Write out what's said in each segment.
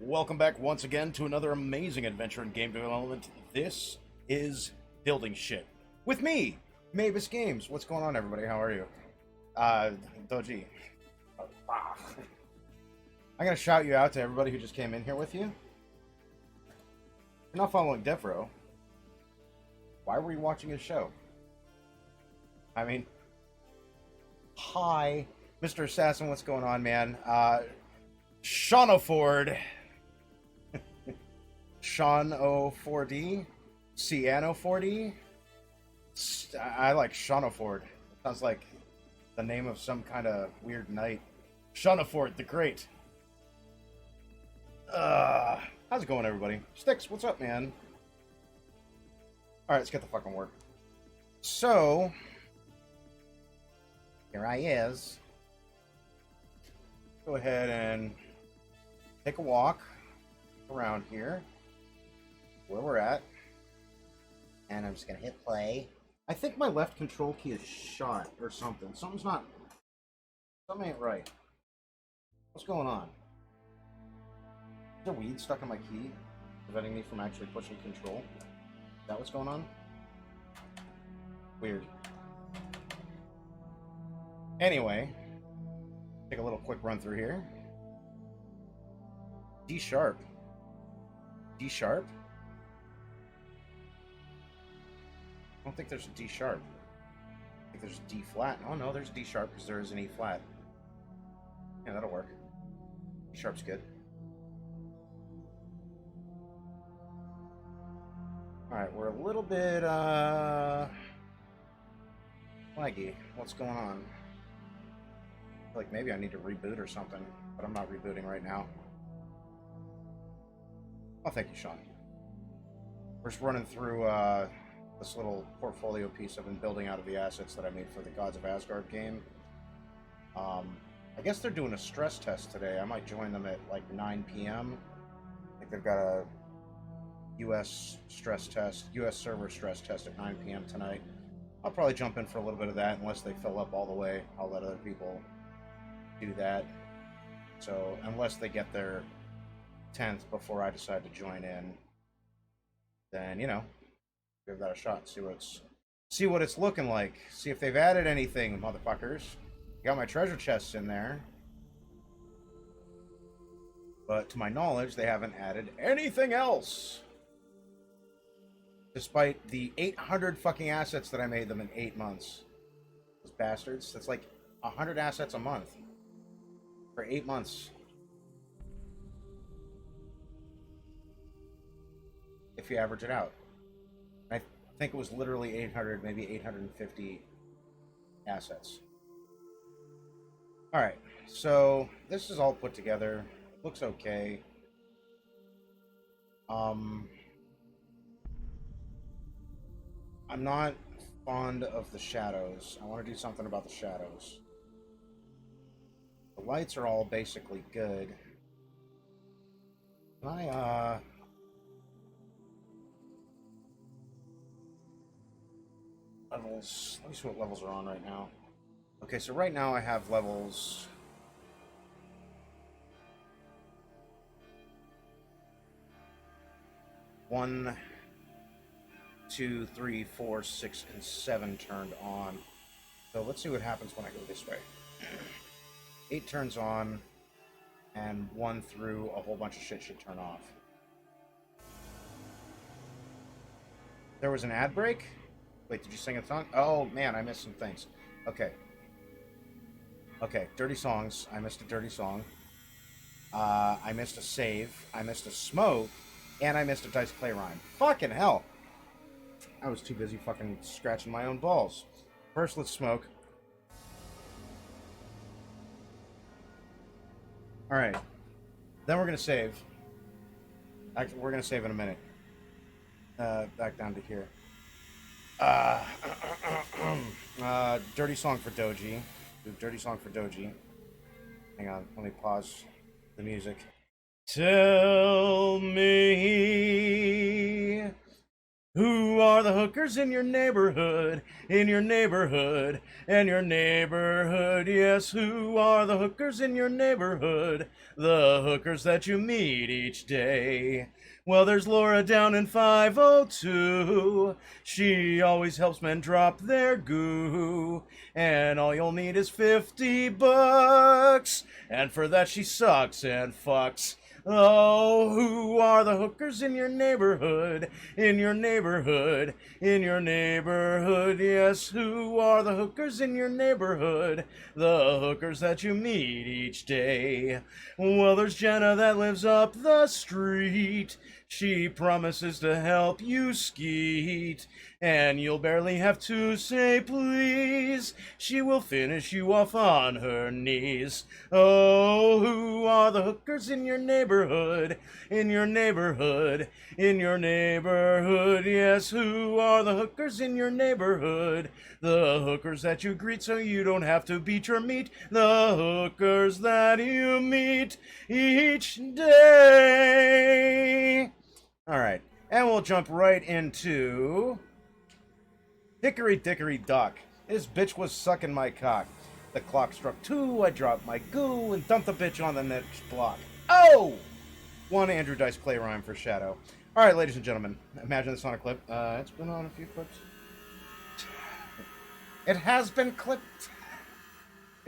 Welcome back once again to another amazing adventure in game development. This is Building Shit. With me, MabusGames. What's going on, everybody? How are you? Doji. I'm gonna shout you out to everybody who just came in here with you. You're not following Devro. Why were you watching his show? I mean, hi, Mr. Assassin, what's going on, man? Shauna Ford. Sean O4D, Ciano 4D. I like Shauna Ford. It sounds like the name of some kind of weird knight. Shauna Ford, the Great. How's it going, everybody? Sticks, what's up, man? All right, let's get the fucking work. So, here I is. Go ahead and take a walk around here. Where we're at, and I'm just gonna hit play. I think my left control key is shot or something. Something ain't right. What's going on? Is there weed stuck in my key, preventing me from actually pushing control? Is that what's going on? Weird. Anyway, take a little quick run through here. D sharp. D sharp? I don't think there's a D sharp. I think there's a D flat. Oh no, there's D sharp because there is an E flat. Yeah, that'll work. D sharp's good. Alright, we're a little bit laggy. What's going on? I feel like maybe I need to reboot or something, but I'm not rebooting right now. Oh, thank you, Sean. We're just running through this little portfolio piece I've been building out of the assets that I made for the Gods of Asgard game. I guess they're doing a stress test today. I might join them at like 9 p.m. I think they've got a US server stress test at 9 p.m. tonight. I'll probably jump in for a little bit of that unless they fill up all the way. I'll let other people do that. So unless they get their 10th before I decide to join in, then, you know, give that a shot. See what it's looking like. See if they've added anything, motherfuckers. Got my treasure chests in there, but to my knowledge, they haven't added anything else. Despite the 800 fucking assets that I made them in 8 months. Those bastards. That's like 100 assets a month for 8 months. If you average it out. I think it was literally 800, maybe 850 assets. Alright, so this is all put together. It looks okay. I'm not fond of the shadows. I want to do something about the shadows. The lights are all basically good. Can I, levels. Let me see what levels are on right now. Okay, so right now I have levels 1, 2, 3, 4, 6, and 7 turned on. So let's see what happens when I go this way. 8 turns on, and 1 through a whole bunch of shit should turn off. There was an ad break? Wait, did you sing a song? Oh, man, I missed some things. Okay. Okay, dirty songs. I missed a dirty song. I missed a save. I missed a smoke. And I missed a dice clay rhyme. Fucking hell. I was too busy fucking scratching my own balls. First, let's smoke. Alright. Then we're going to save. Actually, we're going to save in a minute. Back down to here. Dirty song for Doji. Dirty song for Doji. Hang on, let me pause the music. Tell me, who are the hookers in your neighborhood, in your neighborhood, and your neighborhood. Yes, who are the hookers in your neighborhood? The hookers that you meet each day. Well, there's Laura down in 502. She always helps men drop their goo. And all you'll need is $50. And for that she sucks and fucks. Oh, who are the hookers in your neighborhood? In your neighborhood, in your neighborhood. Yes, who are the hookers in your neighborhood? The hookers that you meet each day. Well, there's Jenna that lives up the street. She promises to help you skeet, and you'll barely have to say please. She will finish you off on her knees. Oh, who are the hookers in your neighborhood? In your neighborhood, in your neighborhood. Yes, who are the hookers in your neighborhood? The hookers that you greet so you don't have to beat your meat. The hookers that you meet each day. All right, and we'll jump right into Hickory Dickory Dock. This bitch was sucking my cock. The clock struck 2, I dropped my goo and dumped the bitch on the next block. Oh! One Andrew Dice Clay rhyme for Shadow. All right, ladies and gentlemen, imagine this on a clip. It's been on a few clips. It has been clipped.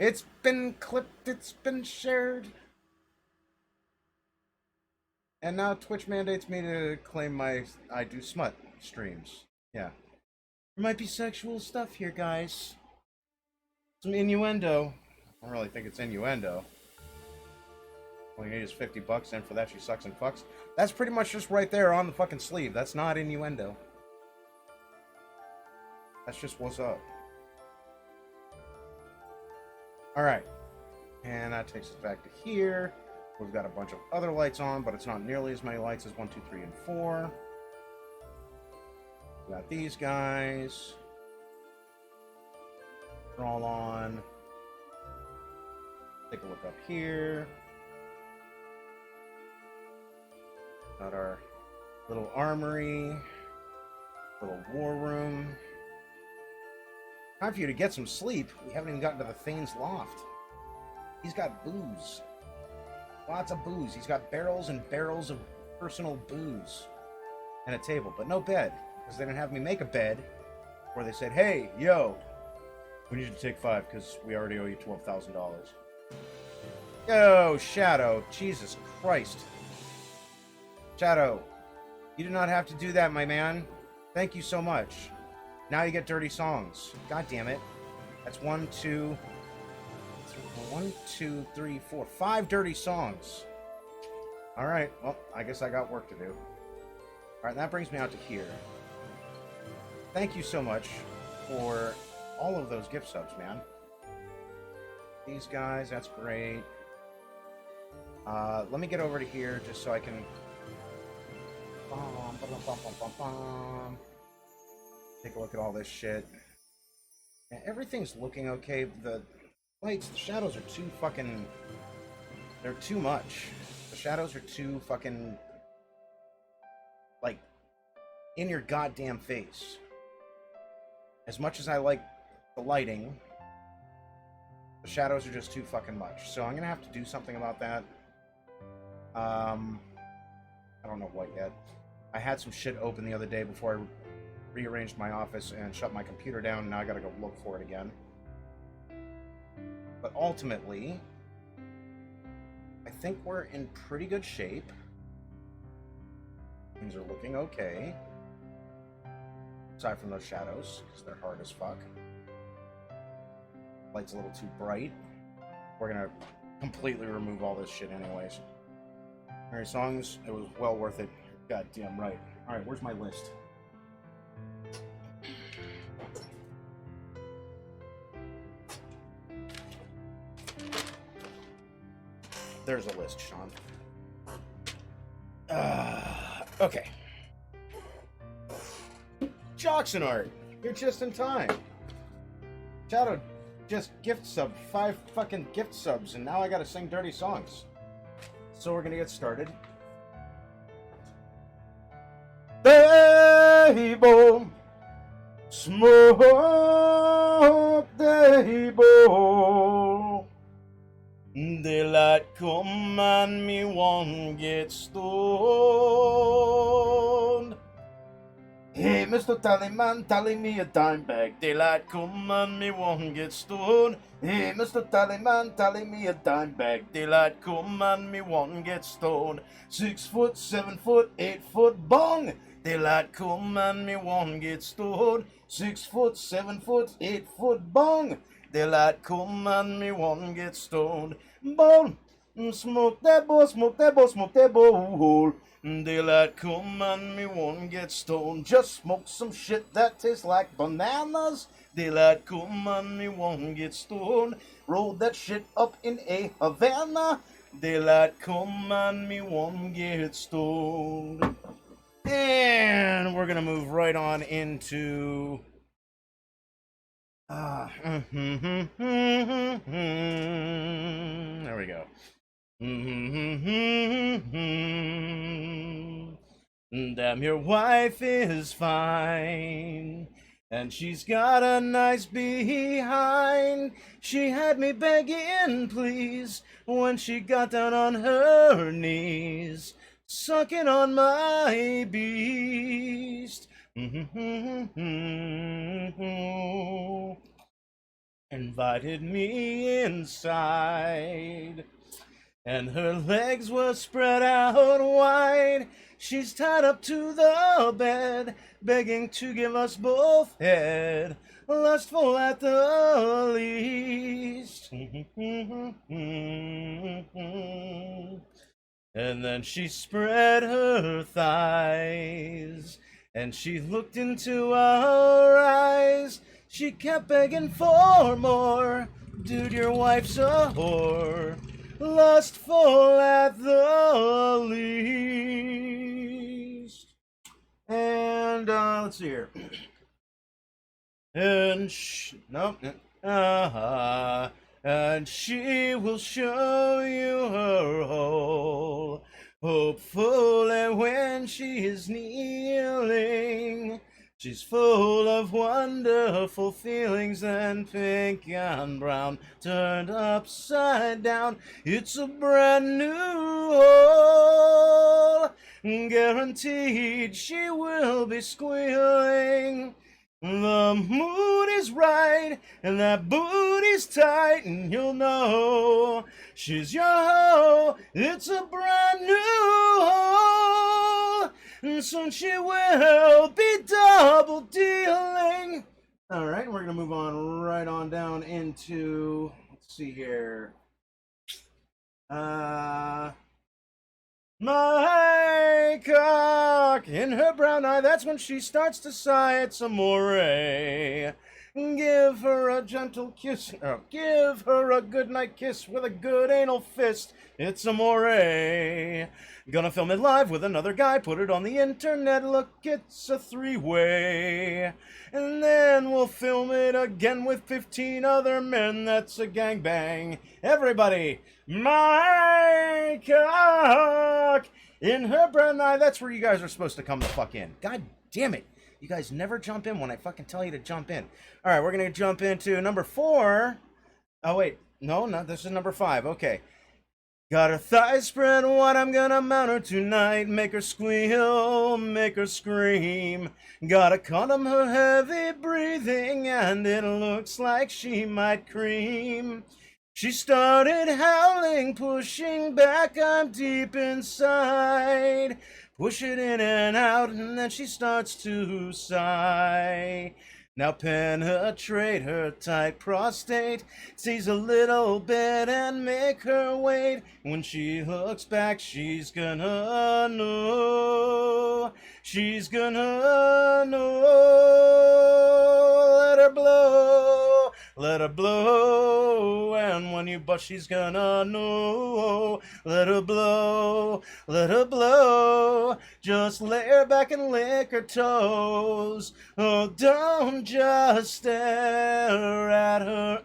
It's been clipped. It's been shared. And now Twitch mandates me to claim I do smut streams. Yeah. There might be sexual stuff here, guys. Some innuendo. I don't really think it's innuendo. All you need is $50, and for that she sucks and fucks. That's pretty much just right there on the fucking sleeve. That's not innuendo. That's just what's up. Alright. And that takes us back to here. We've got a bunch of other lights on, but it's not nearly as many lights as 1, 2, 3, and 4. We got these guys. They're all on. Take a look up here. Got our little armory. Little war room. Time for you to get some sleep. We haven't even gotten to the Thane's Loft. He's got booze. Lots of booze. He's got barrels and barrels of personal booze. And a table, but no bed. Because they didn't have me make a bed. Where they said, hey, yo, we need you to take 5 because we already owe you $12,000. Yo, Shadow. Jesus Christ. Shadow, you do not have to do that, my man. Thank you so much. Now you get dirty songs. God damn it. That's 1, 2, 3, 4, 5 dirty songs. Alright, well, I guess I got work to do. Alright, that brings me out to here. Thank you so much for all of those gift subs, man. These guys, that's great. Let me get over to here just so I can... Take a look at all this shit. Yeah, everything's looking okay. The lights, the shadows are too fucking... They're too much. The shadows are too fucking... Like, in your goddamn face. As much as I like the lighting, the shadows are just too fucking much. So I'm gonna have to do something about that. I don't know what yet. I had some shit open the other day before I rearranged my office and shut my computer down, and now I gotta go look for it again. But ultimately, I think we're in pretty good shape. Things are looking okay. Aside from those shadows, because they're hard as fuck. Light's a little too bright. We're gonna completely remove all this shit anyways. Alright, songs, it was well worth it. Goddamn right. Alright, where's my list? There's a list, Sean. Okay. Jackson art, you're just in time. Shadow just gift sub 5 fucking gift subs, and now I gotta sing dirty songs. So we're gonna get started. Baby, Smoke the bowl. Daylight come and me won't get stoned. Hey, Mr. Tallyman, tally me a dime bag. Daylight come and me won't get stoned. Hey, Mr. Tallyman, tally me a dime bag. Daylight come and me won't get stoned. 6 foot, 7 foot, 8 foot, bong. Daylight come and me won't get stoned. 6 foot, 7 foot, 8 foot, bong. Daylight come and me won't get stoned. Bong. Smoke that bowl, smoke that bowl, smoke that bowl. Daylight come and me won't get stoned. Just smoke some shit that tastes like bananas. Daylight come and me won't get stoned. Roll that shit up in a Havana. Daylight come and me won't get stoned. And we're gonna move right on into there we go. Damn, your wife is fine, and she's got a nice behind. She had me begging, please, when she got down on her knees, sucking on my beast. Invited me inside, and her legs were spread out wide. She's tied up to the bed, begging to give us both head, lustful at the least. And then she spread her thighs, and she looked into our eyes. She kept begging for more. Dude, your wife's a whore, lustful at the least. And let's see here. And and she will show you her hole, hopefully when she is kneeling. She's full of wonderful feelings, and pink and brown turned upside down. It's a brand new hole, guaranteed she will be squealing. The mood is right, and that booty's tight, and you'll know she's your hoe. It's a brand new hoe, and soon she will be double dealing. All right, we're gonna move on right on down into, let's see here. My cock in her brown eye, that's when she starts to sigh. It's amore. Give her a gentle kiss, give her a good night kiss with a good anal fist. It's amore. Gonna film it live with another guy, put it on the internet. Look, it's a three-way. And then we'll film it again with 15 other men. That's a gangbang. Everybody, my cock in her brown eye. That's where you guys are supposed to come the fuck in. God damn it. You guys never jump in when I fucking tell you to jump in. All right, we're going to jump into number 4. Oh, wait. No, this is number 5. Okay. Got her thighs spread wide, I'm gonna mount her tonight. Make her squeal, make her scream. Gotta condom her heavy breathing, and it looks like she might cream. She started howling, pushing back, I'm deep inside. Push it in and out, and then she starts to sigh. Now penetrate her tight prostate, tease a little bit and make her wait. When she looks back, she's gonna know. She's gonna know. Let her blow, let her blow. And when you bust, she's gonna know. Let her blow, let her blow. Just lay her back and lick her toes. Oh, don't just stare at her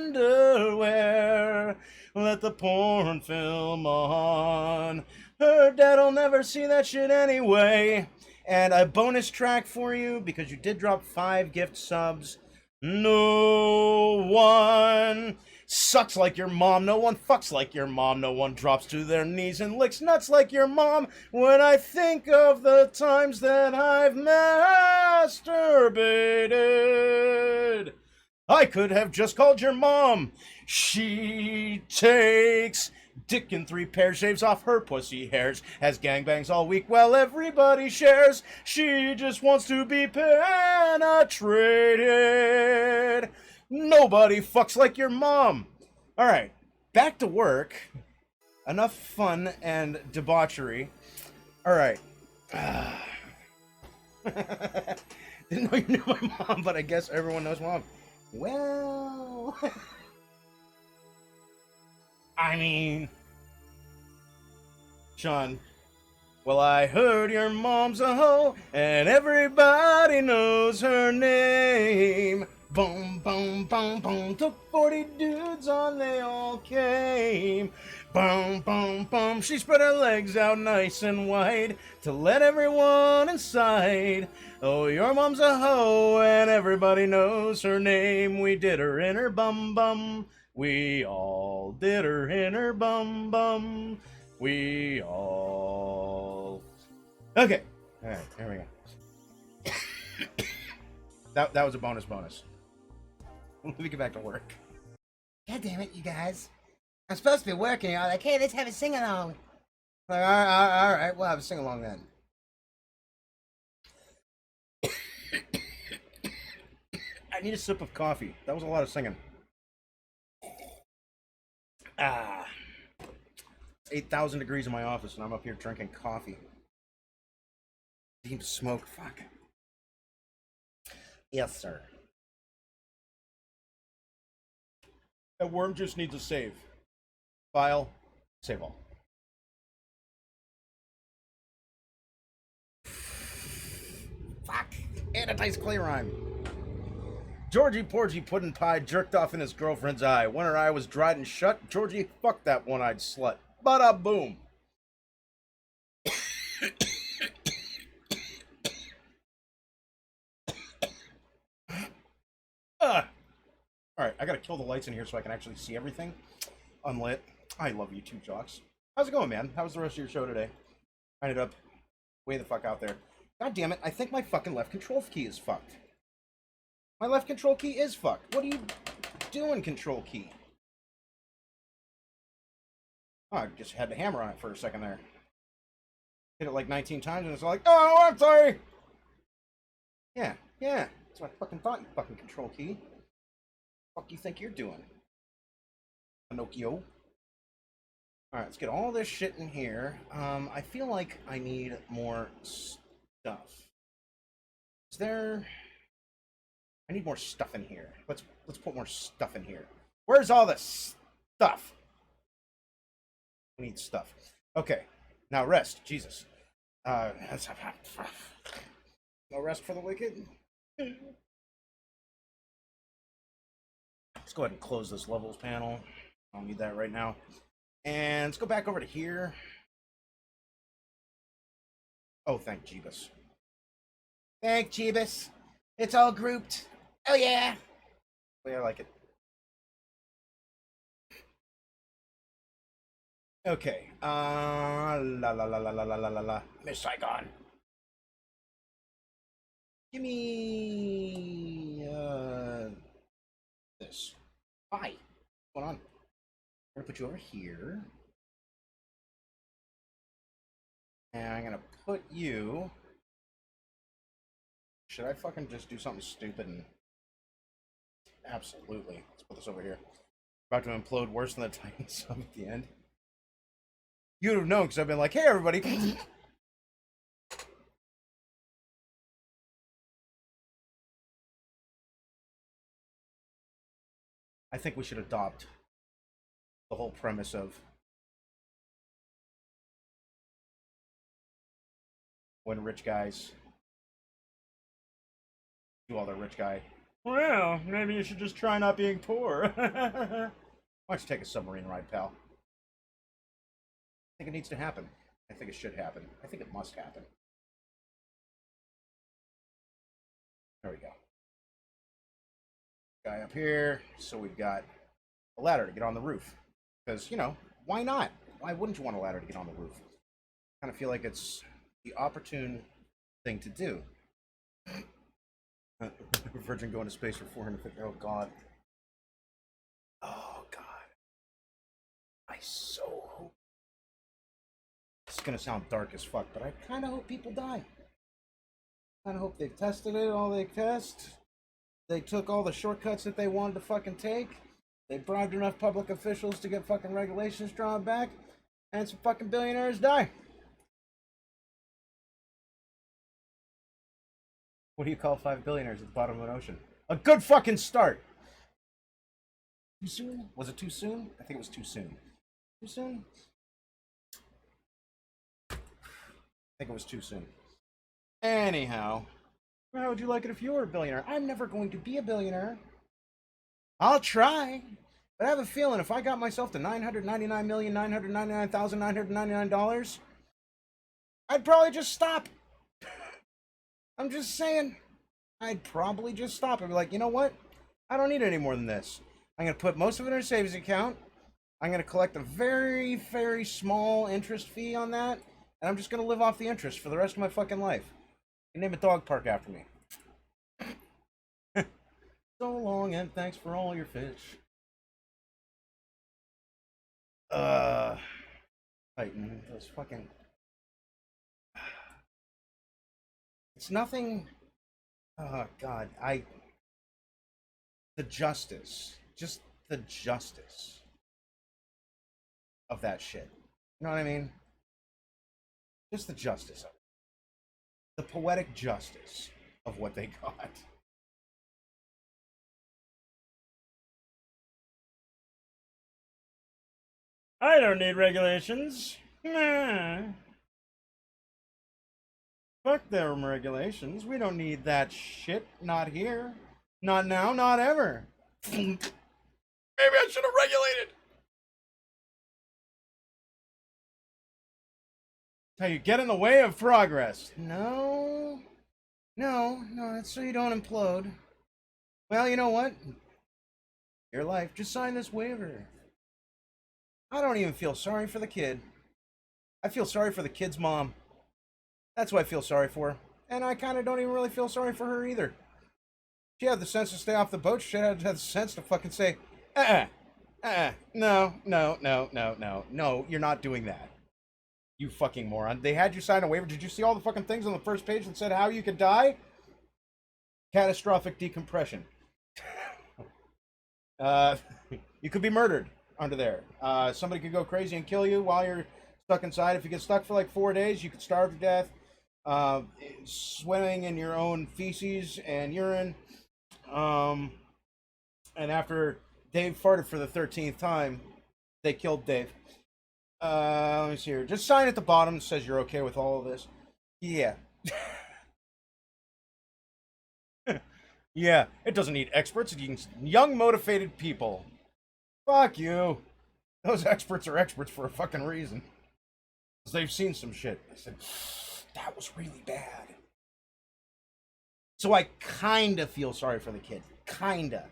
underwear. Let the porn film on. Her dad'll never see that shit anyway. And a bonus track for you, because you did drop 5 gift subs. No one sucks like your mom. No one fucks like your mom. No one drops to their knees and licks nuts like your mom. When I think of the times that I've masturbated, I could have just called your mom. She takes dick in 3 pairs, shaves off her pussy hairs, has gangbangs all week while everybody shares. She just wants to be penetrated. Nobody fucks like your mom. All right, back to work. Enough fun and debauchery. All right. Didn't know you knew my mom, but I guess everyone knows mom. Well, I mean, Sean, well, I heard your mom's a hoe, and everybody knows her name. Boom, boom, boom, boom. Took 40 dudes on, they all came. Boom, boom, boom. She spread her legs out nice and wide to let everyone inside. Oh, your mom's a hoe, and everybody knows her name. We did her in her bum bum. We all did her in her bum bum. We all. Okay. All right. Here we go. That was a bonus. Let me get back to work. God damn it, you guys. I'm supposed to be working. You're like, hey, let's have a sing along. All right. We'll have a sing along then. I need a sip of coffee. That was a lot of singing. Ah. 8,000 degrees in my office, and I'm up here drinking coffee. Deep smoke, fuck. Yes, sir. That worm just needs a save. File, save all. Fuck. And a nice clay rhyme. Georgie Porgy Puddin' Pie jerked off in his girlfriend's eye. When her eye was dried and shut, Georgie fucked that one-eyed slut. Bada boom. Alright, I gotta kill the lights in here so I can actually see everything. Unlit. I love you too, Jocks. How's it going, man? How was the rest of your show today? I ended up way the fuck out there. God damn it, I think my fucking left control key is fucked. My left control key is fucked. What are you doing, control key? Oh, I just had to hammer on it for a second there. Hit it like 19 times and it's like, oh, I'm sorry! Yeah. That's what I fucking thought, you fucking control key. What the fuck you think you're doing? Pinocchio. Alright, let's get all this shit in here. I feel like I need more stuff. Is there... I need more stuff in here. Let's put more stuff in here. Where's all this stuff? I need stuff. Okay. Now rest. Jesus. No rest for the wicked. Let's go ahead and close this levels panel. I don't need that right now. And let's go back over to here. Oh, thank Jeebus. Thank Jeebus. It's all grouped. Oh, yeah. Yeah, I like it. Okay. Miss Saigon. Give me this. Hi. What's going on? I'm gonna put you over here. And I'm gonna put you. Should I fucking just do something stupid and absolutely. Let's put this over here. About to implode worse than the Titan sub at the end. You'd have known because I've been like, hey everybody. I think we should adopt the whole premise of when rich guys do all their rich guy. Well, maybe you should just try not being poor. Why don't you take a submarine ride, pal? I think it needs to happen. I think it should happen. I think it must happen. There we go. Guy up here. So we've got a ladder to get on the roof. Because, you know, why not? Why wouldn't you want a ladder to get on the roof? I kind of feel like it's the opportune thing to do. Virgin going to space for 450. Oh, God. Oh, God. I so hope. It's going to sound dark as fuck, but I kind of hope people die. I kind of hope they've tested it, all they test. They took all the shortcuts that they wanted to fucking take. They bribed enough public officials to get fucking regulations drawn back. And some fucking billionaires die. What do you call 5 billionaires at the bottom of an ocean? A good fucking start! Too soon? Was it too soon? I think it was too soon. Too soon? I think it was too soon. Anyhow, how would you like it if you were a billionaire? I'm never going to be a billionaire. I'll try. But I have a feeling if I got myself to $999,999,999, I'd probably just stop. I'm just saying. I'd probably just stop and be like, you know what? I don't need any more than this. I'm going to put most of it in a savings account. I'm going to collect a very, very small interest fee on that. And I'm just going to live off the interest for the rest of my fucking life. You name a dog park after me. So long and thanks for all your fish. Titan, those fucking... It's nothing... Oh, God, the justice. Just the justice of that shit. You know what I mean? Just the justice of it. The poetic justice of what they got. I don't need regulations. Nah. Fuck them regulations. We don't need that shit. Not here. Not now, not ever. Maybe I should have regulated. How you get in the way of progress. No, that's so you don't implode. Well, you know what? Your life. Just sign this waiver. I don't even feel sorry for the kid. I feel sorry for the kid's mom. That's what I feel sorry for. And I kind of don't even really feel sorry for her either. She had the sense to stay off the boat. She had the sense to fucking say, no, you're not doing that. You fucking moron. They had you sign a waiver. Did you see all the fucking things on the first page that said how you could die? Catastrophic decompression. You could be murdered under there. Somebody could go crazy and kill you while you're stuck inside. If you get stuck for like 4 days, you could starve to death. Swimming in your own feces and urine. And after Dave farted for the 13th time, they killed Dave. Let me see here. Just sign at the bottom that says you're okay with all of this. Yeah. Yeah, it doesn't need experts. It needs young, motivated people. Fuck you. Those experts are experts for a fucking reason. Because they've seen some shit. They said, that was really bad. So I kind of feel sorry for the kid. Kinda.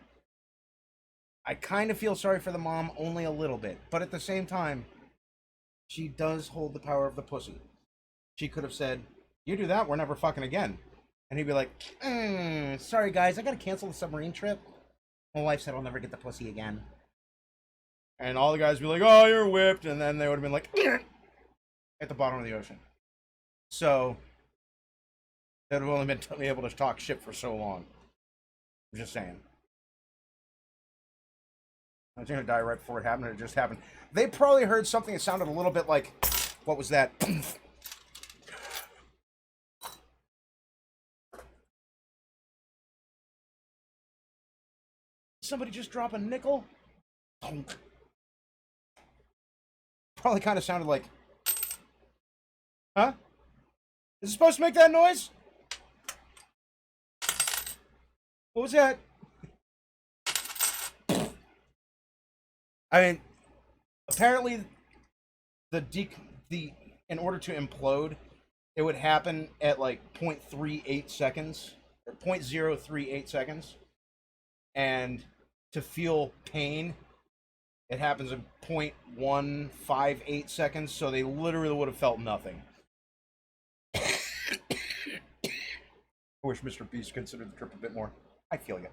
I kind of feel sorry for the mom, only a little bit. But at the same time, she does hold the power of the pussy. She could have said, you do that, we're never fucking again. And he'd be like, sorry guys, I gotta cancel the submarine trip. My wife said I'll never get the pussy again. And all the guys would be like, oh, you're whipped. And then they would have been like, at the bottom of the ocean. So, they'd have only been able to talk shit for so long. I'm just saying. I was gonna die right before it happened, and it just happened. They probably heard something that sounded a little bit like, what was that? Somebody just drop a nickel? Probably kind of sounded like, huh? Is it supposed to make that noise? What was that? I mean, apparently, in order to implode, it would happen at like 0.38 seconds, or .038 seconds, and to feel pain, it happens in .158 seconds, so they literally would have felt nothing. I wish Mr. Beast considered the trip a bit more. I feel you.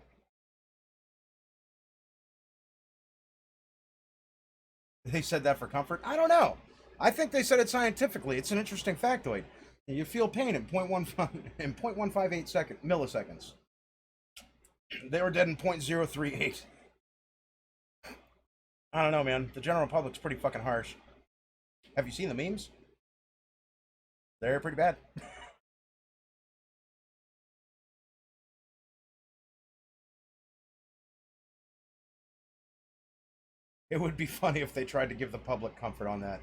They said that for comfort? I don't know. I think they said it scientifically. It's an interesting factoid. You feel pain in .158 milliseconds. They were dead in .038. I don't know, man. The general public's pretty fucking harsh. Have you seen the memes? They're pretty bad. It would be funny if they tried to give the public comfort on that,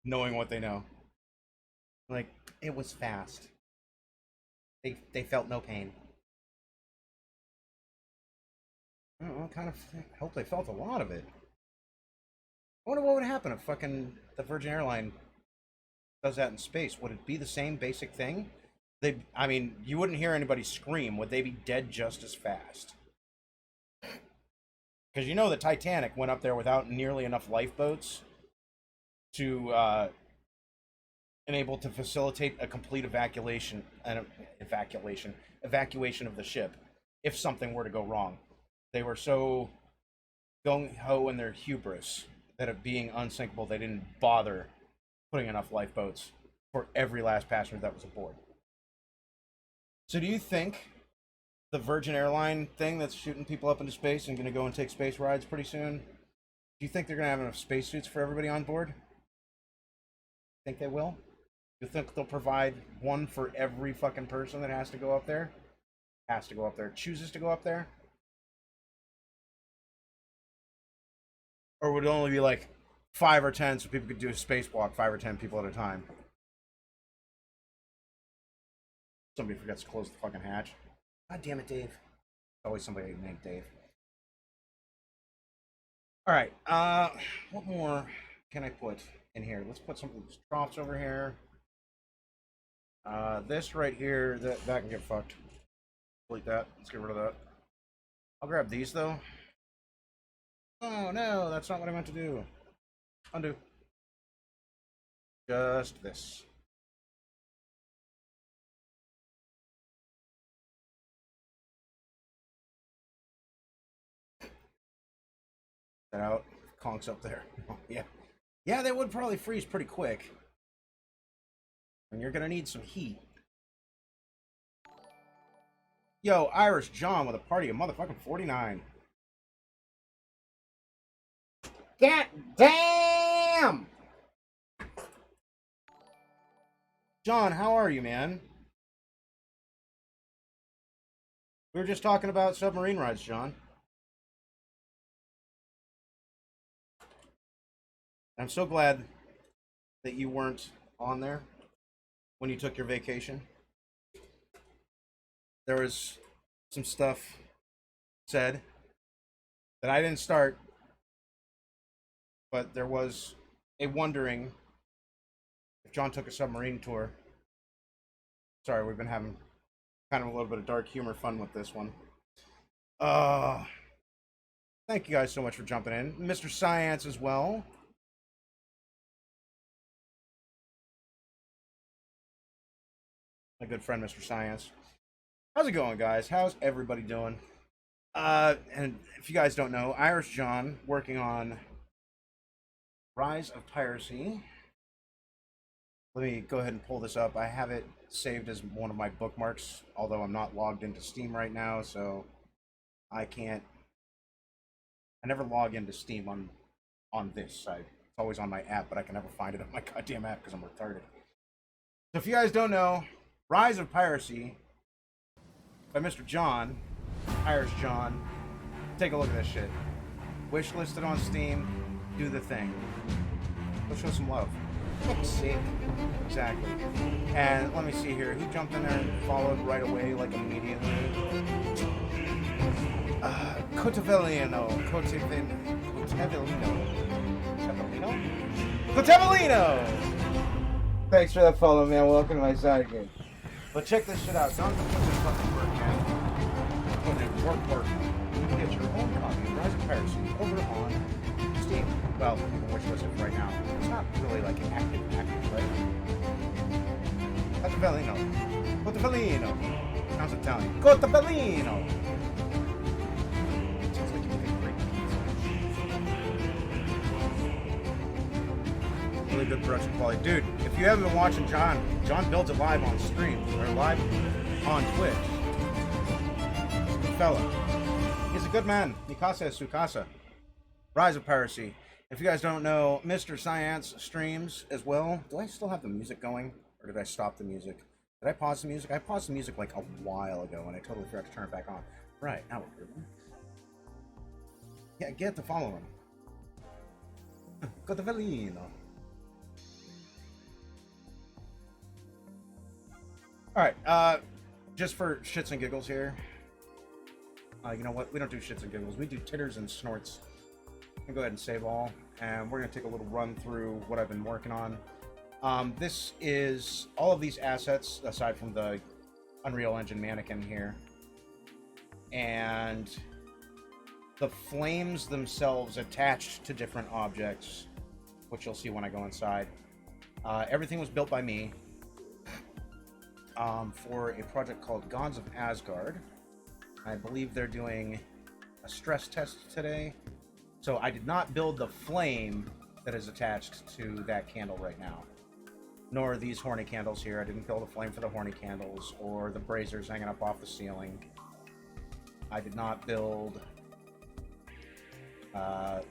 knowing what they know. Like, it was fast. They felt no pain. I kind of hope they felt a lot of it. I wonder what would happen if fucking the Virgin Airline does that in space. Would it be the same basic thing? I mean, you wouldn't hear anybody scream. Would they be dead just as fast? Because you know the Titanic went up there without nearly enough lifeboats to enable to facilitate a complete evacuation of the ship if something were to go wrong. They were so gung-ho in their hubris that of being unsinkable, they didn't bother putting enough lifeboats for every last passenger that was aboard. So do you think the Virgin Airline thing that's shooting people up into space and going to go and take space rides pretty soon, do you think they're going to have enough spacesuits for everybody on board? Think they will? Do you think they'll provide one for every fucking person that has to go up there? Chooses to go up there? Or would it only be like 5 or 10 so people could do a spacewalk, 5 or 10 people at a time? Somebody forgets to close the fucking hatch. God damn it, Dave. Always somebody named Dave. Alright, what more can I put in here? Let's put some of these troughs over here. This right here, that can get fucked. Delete that. Let's get rid of that. I'll grab these though. Oh no, that's not what I meant to do. Undo. Just this. That out. Conks up there. Yeah. Yeah, they would probably freeze pretty quick. And you're gonna need some heat. Yo, Irish John with a party of motherfucking 49. God damn! John, how are you, man? We were just talking about submarine rides, John. I'm so glad that you weren't on there when you took your vacation. There was some stuff said that I didn't start, but there was a wondering if John took a submarine tour. Sorry, we've been having kind of a little bit of dark humor fun with this one. Thank you guys so much for jumping in. Mr. Science as well. My good friend, Mr. Science. How's it going, guys? How's everybody doing? And if you guys don't know, Irish John working on Rise of Piracy. Let me go ahead and pull this up. I have it saved as one of my bookmarks, although I'm not logged into Steam right now, so I never log into Steam on this site. It's always on my app, but I can never find it on my goddamn app because I'm retarded. So if you guys don't know, Rise of Piracy by Mr. John, Irish John. Take a look at this shit. Wish listed on Steam. Do the thing. Go show some love. Fuck's sake. Exactly. And let me see here. Who jumped in there and followed right away, like immediately? Cotavellino. Thanks for that follow, man. Welcome to my side game. But check this shit out. Don't put this fucking work, man. put in work. You can get your own copy of Rise of Piracy over on Steam. Well, you can wishlist it right now. It's not really like an active play. Cotabellino. Sounds Italian. Cotabellino. Sounds like you make a great pizza. Really good production quality. Dude, if you haven't been watching John builds it live on stream, or live on Twitch. He's a good fella. He's a good man. Mikasa is Sukasa. Rise of Piracy. If you guys don't know, Mr. Science streams as well. Do I still have the music going? Or did I stop the music? Did I pause the music? I paused the music like a while ago and I totally forgot to turn it back on. Right, now we're good. Yeah, get to follow him. Cotavelino. Alright, just for shits and giggles here. You know what? We don't do shits and giggles. We do titters and snorts. I'm gonna go ahead and save all. And we're gonna take a little run through what I've been working on. This is all of these assets, aside from the Unreal Engine mannequin here. And the flames themselves attached to different objects, which you'll see when I go inside. Everything was built by me for a project called Gods of Asgard. I believe they're doing a stress test today. So I did not build the flame that is attached to that candle right now. Nor these horny candles here. I didn't build a flame for the horny candles or the braziers hanging up off the ceiling. I did not build the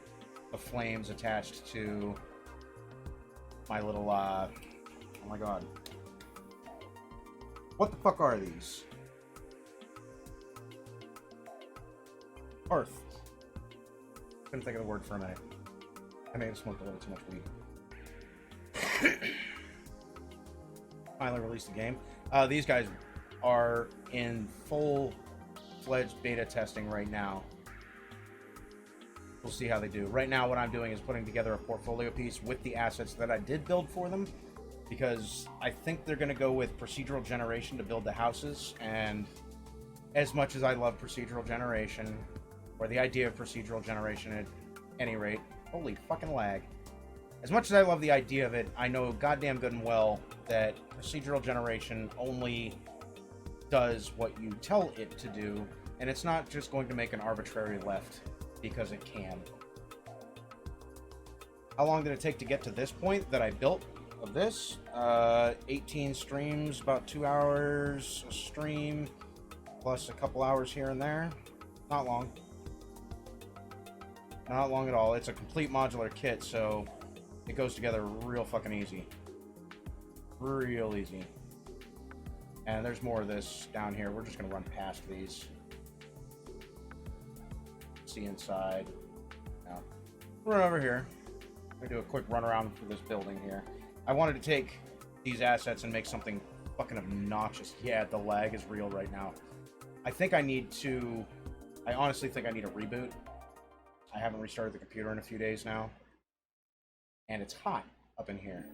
flames attached to my little, oh my god. What the fuck are these? Earth. Couldn't think of the word for a minute. I may have smoked a little too much weed. Finally released the game. These guys are in full-fledged beta testing right now. We'll see how they do. Right now, what I'm doing is putting together a portfolio piece with the assets that I did build for them, because I think they're going to go with procedural generation to build the houses, and as much as I love procedural generation, or the idea of procedural generation at any rate, holy fucking lag. As much as I love the idea of it, I know goddamn good and well that procedural generation only does what you tell it to do, and it's not just going to make an arbitrary left because it can. How long did it take to get to this point that I built of this? 18 streams, about 2 hours a stream, plus a couple hours here and there. Not long. Not long at all. It's a complete modular kit, so it goes together real fucking easy. Real easy. And there's more of this down here. We're just going to run past these. See inside. Now, run over here. I'm going to do a quick run around through this building here. I wanted to take these assets and make something fucking obnoxious. Yeah, the lag is real right now. I honestly think I need a reboot. I haven't restarted the computer in a few days now. And it's hot up in here.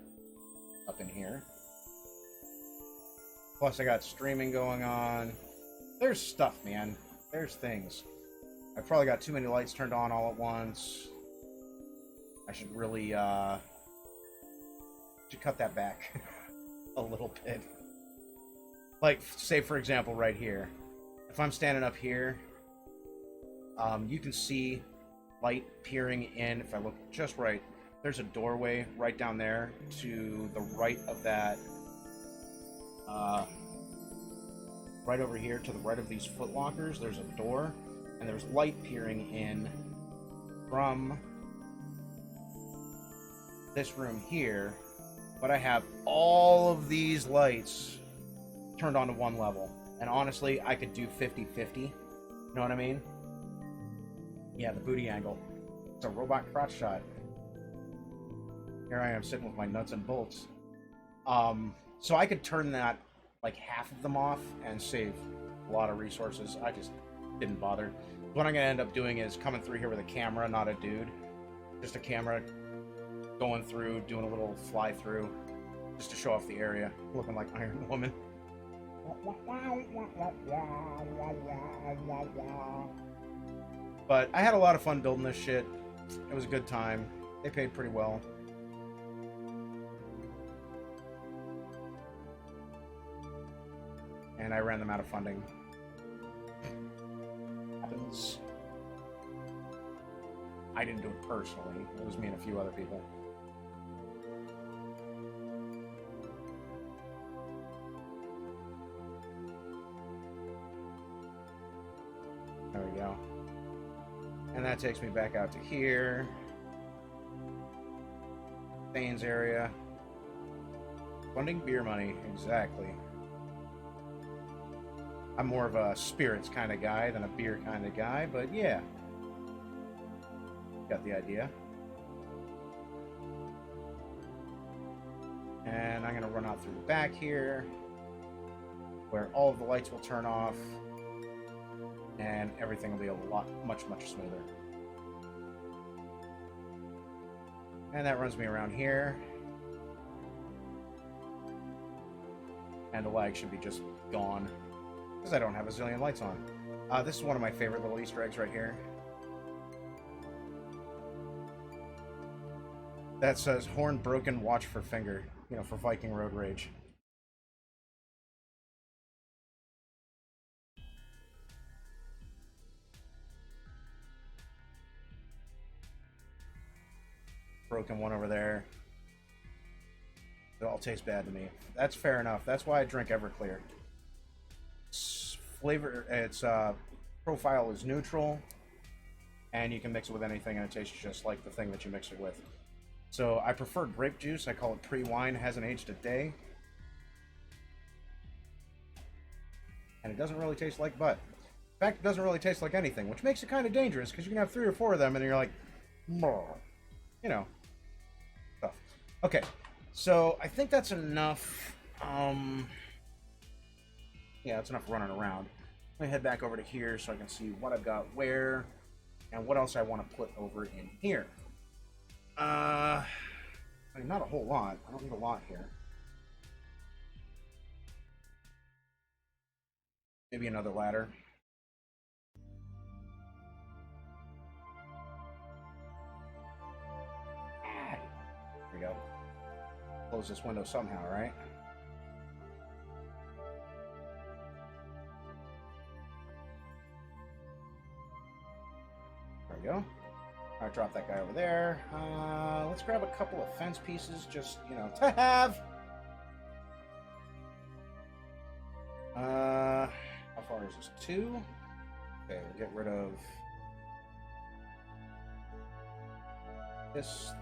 Up in here. Plus I got streaming going on. There's stuff, man. There's things. I've probably got too many lights turned on all at once. I should really, should cut that back a little bit. Like, say for example right here. If I'm standing up here, you can see light peering in. If I look just right, there's a doorway right down there to the right of that, right over here to the right of these footlockers, there's a door, and there's light peering in from this room here, but I have all of these lights turned on to one level, and honestly, I could do 50-50, you know what I mean? Yeah, the booty angle. It's a robot crotch shot. Here I am sitting with my nuts and bolts. So I could turn that, like, half of them off and save a lot of resources. I just didn't bother. What I'm going to end up doing is coming through here with a camera, not a dude. Just a camera going through, doing a little fly through, just to show off the area, looking like Iron Woman. But I had a lot of fun building this shit. It was a good time. They paid pretty well. And I ran them out of funding. Happens. I didn't do it personally. It was me and a few other people. There we go. And that takes me back out to here. Thane's area. Funding beer money, exactly. I'm more of a spirits kind of guy than a beer kind of guy, but yeah. Got the idea. And I'm going to run out through the back here, where all of the lights will turn off, and everything will be a lot, much smoother. And that runs me around here. And the lag should be just gone, because I don't have a zillion lights on. This is one of my favorite little Easter eggs right here. That says, horn broken, watch for finger. You know, for Viking Road Rage. Broken one over there. It all tastes bad to me. That's fair enough. That's why I drink Everclear. Its flavor, its profile is neutral, and you can mix it with anything, and it tastes just like the thing that you mix it with. So I prefer grape juice. I call it pre-wine. Hasn't aged a day, and it doesn't really taste like butt. In fact, it doesn't really taste like anything, which makes it kind of dangerous because you can have 3 or 4 of them, and you're like, you know, stuff. Okay. So, I think that's enough, yeah, that's enough running around. Let me head back over to here so I can see what I've got where, and what else I want to put over in here. I mean, not a whole lot. I don't need a lot here. Maybe another ladder. There we go. Close this window somehow, right? There we go. Alright, drop that guy over there. Let's grab a couple of fence pieces, just, you know, to have. How far is this? 2? Okay, we'll get rid of this.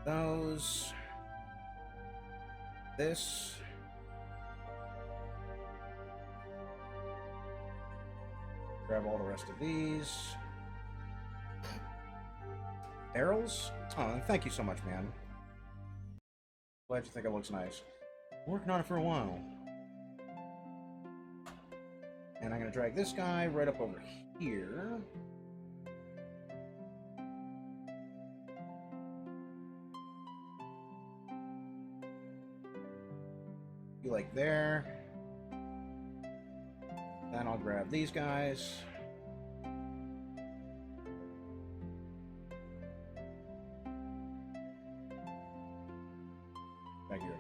Those. This. Grab all the rest of these. Barrels? Oh, thank you so much, man. Glad you think it looks nice. I'm working on it for a while. And I'm going to drag this guy right up over here. You like there. Then I'll grab these guys. Back here.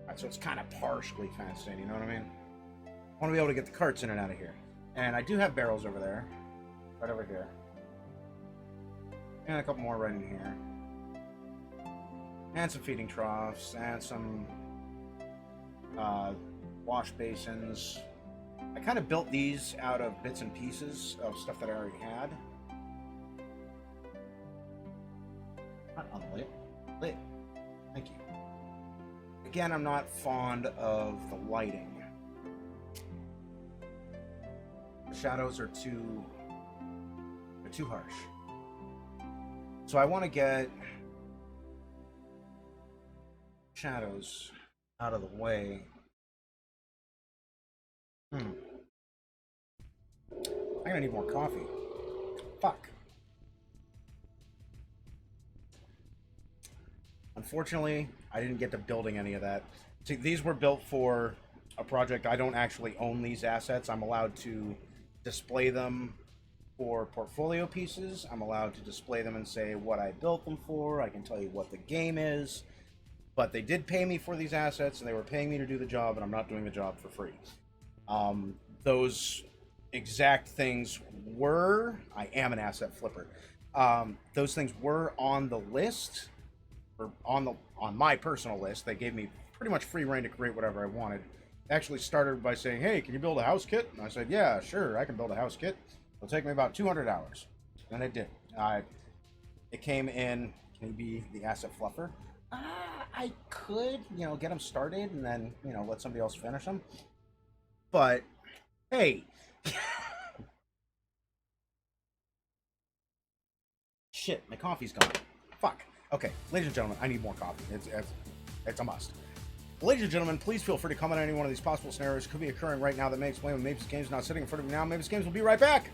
Alright, so it's kind of partially fenced in, you know what I mean? I want to be able to get the carts in and out of here. And I do have barrels over there. Right over here. And a couple more right in here. And some feeding troughs, and some wash basins. I kind of built these out of bits and pieces of stuff that I already had. Not unlit. Lit. Thank you. Again, I'm not fond of the lighting. The shadows are too harsh. So I want to get shadows out of the way. I'm gonna need more coffee. Fuck. Unfortunately, I didn't get to building any of that. See, these were built for a project. I don't actually own these assets. I'm allowed to display them for portfolio pieces. I'm allowed to display them and say what I built them for. I can tell you what the game is. But they did pay me for these assets, and they were paying me to do the job, and I'm not doing the job for free. Those exact things were... I am an asset flipper. Those things were on the list, or on my personal list. They gave me pretty much free reign to create whatever I wanted. They actually started by saying, hey, can you build a house kit? And I said, yeah, sure, I can build a house kit. It'll take me about 200 hours. And it did. It came in... Can you be the asset fluffer? I could, get them started and then, let somebody else finish them. But, hey. Shit, my coffee's gone. Fuck. Okay, ladies and gentlemen, I need more coffee. It's a must. Ladies and gentlemen, please feel free to comment on any one of these possible scenarios that could be occurring right now that may explain when MabusGames is not sitting in front of me now. MabusGames will be right back.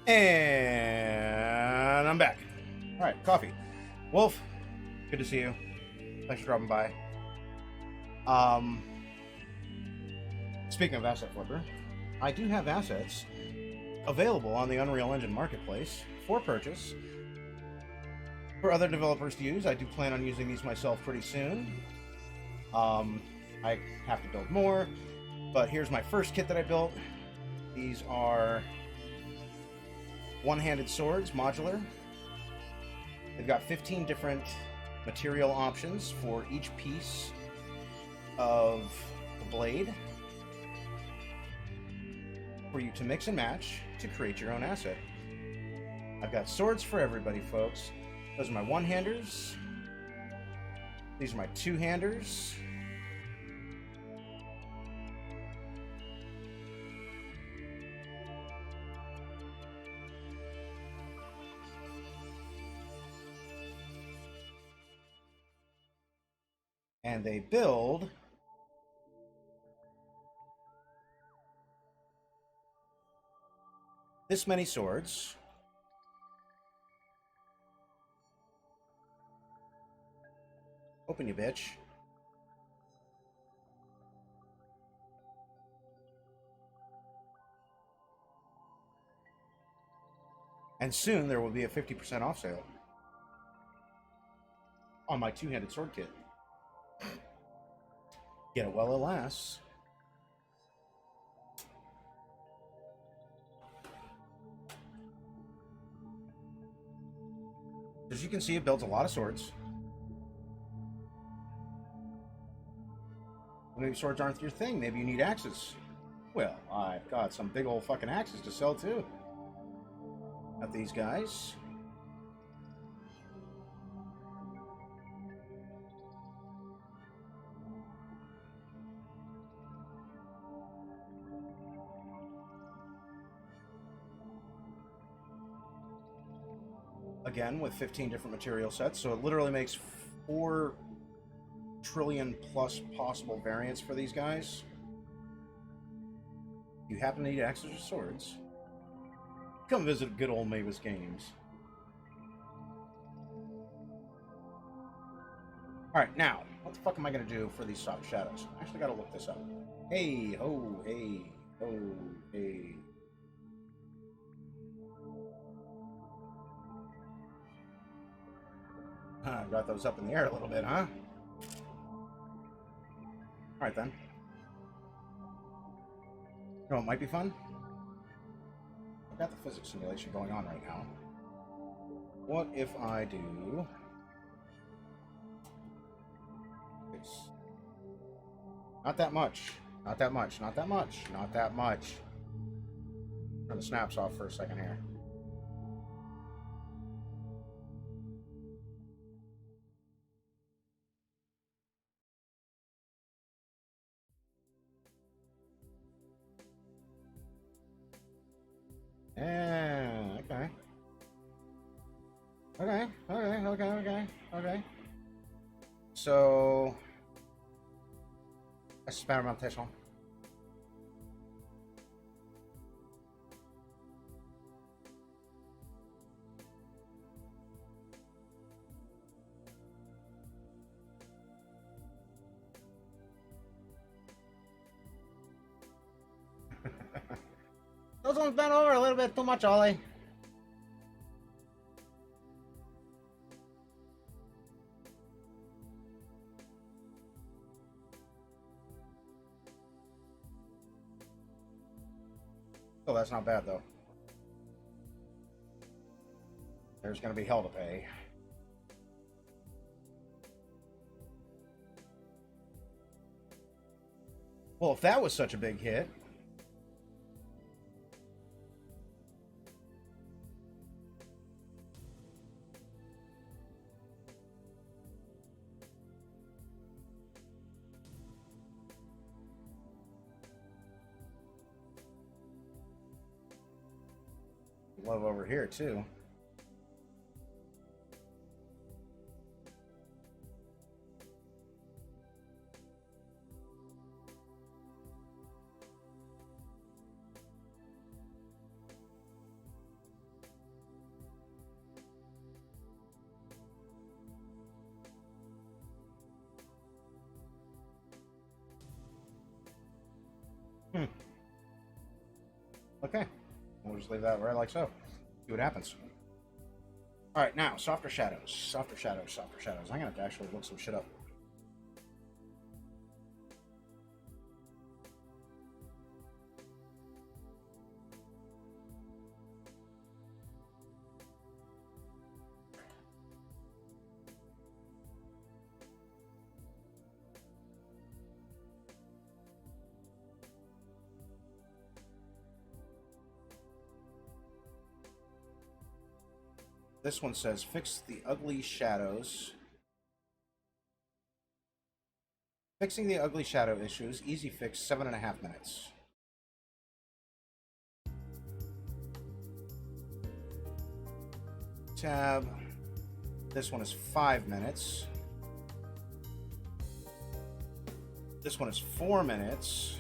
And I'm back. All right, coffee. Wolf, good to see you. Thanks for dropping by. Speaking of asset flipper, I do have assets available on the Unreal Engine marketplace for purchase for other developers to use. I do plan on using these myself pretty soon. I have to build more, but here's my first kit that I built. These are one-handed swords, modular. They've got 15 different material options for each piece of the blade for you to mix and match to create your own asset. I've got swords for everybody, folks. Those are my one-handers. These are my two-handers. And they build this many swords. Open, you bitch. And soon there will be a 50% off sale on my two-handed sword kit. Get it while it lasts. As you can see, it builds a lot of swords. Maybe swords aren't your thing. Maybe you need axes. Well, I've got some big old fucking axes to sell too. Got these guys. Again, with 15 different material sets, so it literally makes 4 trillion plus possible variants for these guys. You happen to need axes or swords? Come visit good old MabusGames. Alright, now, what the fuck am I gonna do for these soft shadows? I actually gotta look this up. Hey, ho, hey, ho, hey. Got those up in the air a little bit, huh? Alright then. You know what might be fun? I've got the physics simulation going on right now. What if I do... this? Not that much. Not that much. Not that much. Not that much. Turn the snaps off for a second here. Yeah, okay. Okay. So, experimentation. Those ones bent over a little bit too much, Ollie. Oh, that's not bad, though. There's gonna be hell to pay. Well, if that was such a big hit... love over here, too. Okay. We'll just leave that right like so. See what happens. Alright, now, softer shadows. Softer shadows, softer shadows. I'm gonna have to actually look some shit up. This one says, fix the ugly shadows. Fixing the ugly shadow issues. Easy fix, 7.5 minutes. Tab. This one is 5 minutes. This one is 4 minutes.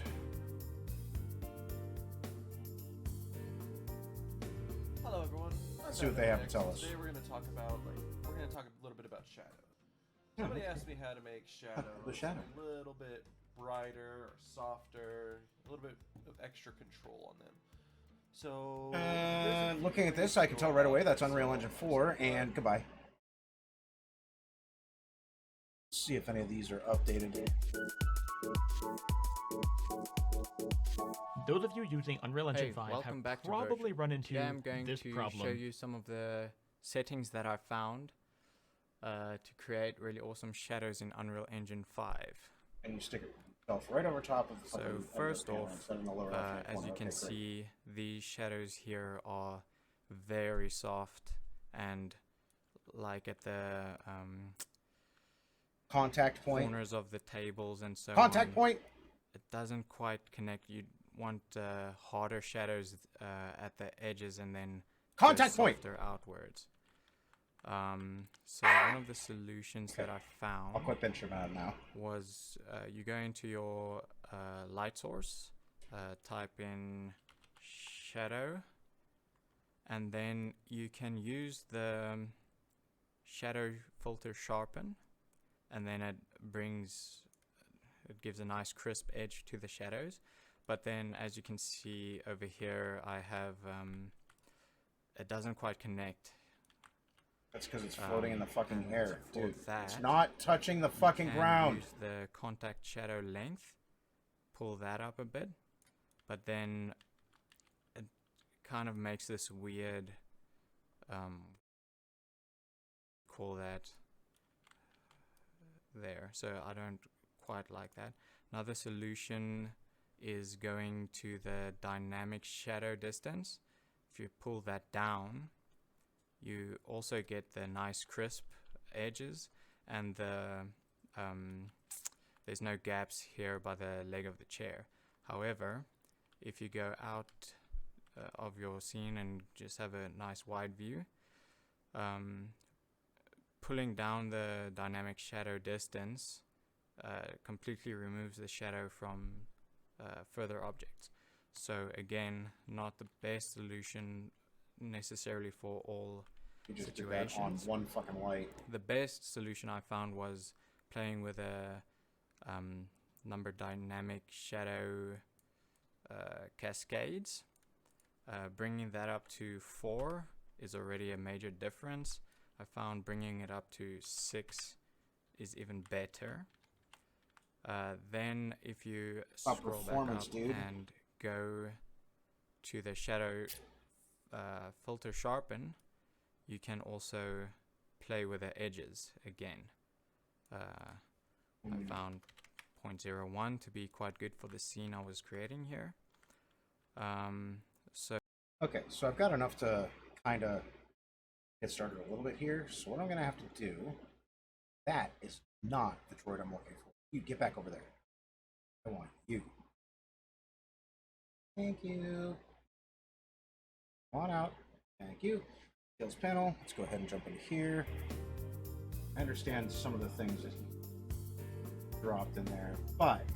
Hello everyone. Let's see what they have to tell us. Today we're going to talk about a little bit about shadows. Somebody asked me how to make shadows a little bit brighter or softer, a little bit of extra control on them. So looking at this, I can tell right away that's Unreal Engine 4, and goodbye. Let's see if any of these are updated. Those of you using Unreal Engine 5 welcome have back to probably run into I'm going this to problem. show you some of the settings that I found to create really awesome shadows in Unreal Engine 5. And you stick it Self right over top of the So fucking- of the first panel off, instead of in the lower left-hand as corner. you can Okay, great. see, these shadows here are very soft, and like at the Contact point. corners of the tables and so Contact on, point. it doesn't quite connect. You want harder shadows at the edges and then go Contact point. softer outwards. So one of the solutions that I found I'll quit benching out now. was you go into your light source, type in shadow, and then you can use the shadow filter sharpen, and then it gives a nice crisp edge to the shadows. But then, as you can see over here, I have it doesn't quite connect. That's because it's floating in the fucking and air, for dude. It's that, not touching the fucking and ground. use the contact shadow length, pull that up a bit, but then it kind of makes this weird, call that there. So I don't quite like that. Another solution is going to the dynamic shadow distance. If you pull that down, you also get the nice crisp edges, and there's no gaps here by the leg of the chair. However, if you go out of your scene and just have a nice wide view, pulling down the dynamic shadow distance completely removes the shadow from further objects. So again, not the best solution necessarily for all You just did that on situations. one fucking light. The best solution I found was playing with a number dynamic shadow cascades. Bringing that up to 4 is already a major difference. I found bringing it up to 6 is even better. Then if you About scroll back performance, up dude. and go to the shadow filter sharpen, you can also play with the edges again. I found 0.01 to be quite good for the scene I was creating here. So Okay, so I've got enough to kind of get started a little bit here. So what I'm going to have to do, that is not the droid I'm looking for. You get back over there. I want you. Thank you. Come on out. Thank you. Skills panel. Let's go ahead and jump into here. I understand some of the things that he dropped in there, but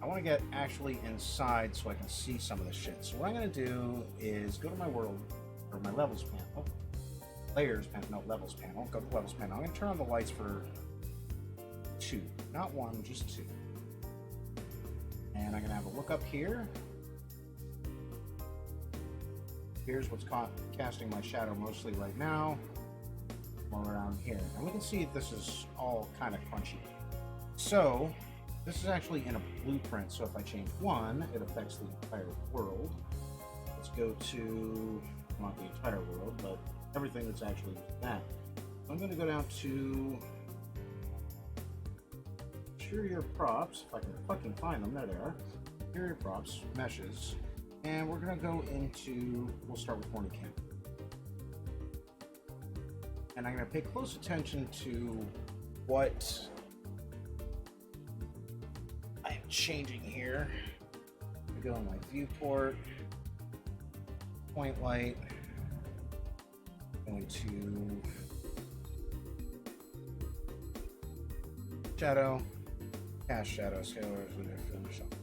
I want to get actually inside so I can see some of the shit. So what I'm going to do is go to my world, or my levels panel. Layers panel, no, levels panel. Go to levels panel. I'm going to turn on the lights for 2. Not 1, just 2. And I'm going to have a look up here. Here's what's casting my shadow mostly right now. More around here. And we can see this is all kind of crunchy. So, this is actually in a blueprint. So if I change 1, it affects the entire world. Let's go to, not the entire world, but everything that's actually that. I'm going to go down to interior props, if I can fucking find them. There they are. Interior props, meshes. And we're going to go into, we'll start with horny cam. And I'm going to pay close attention to what I am changing here. I go in my viewport, point light, going to shadow, cast shadow, scale resolution, finish up.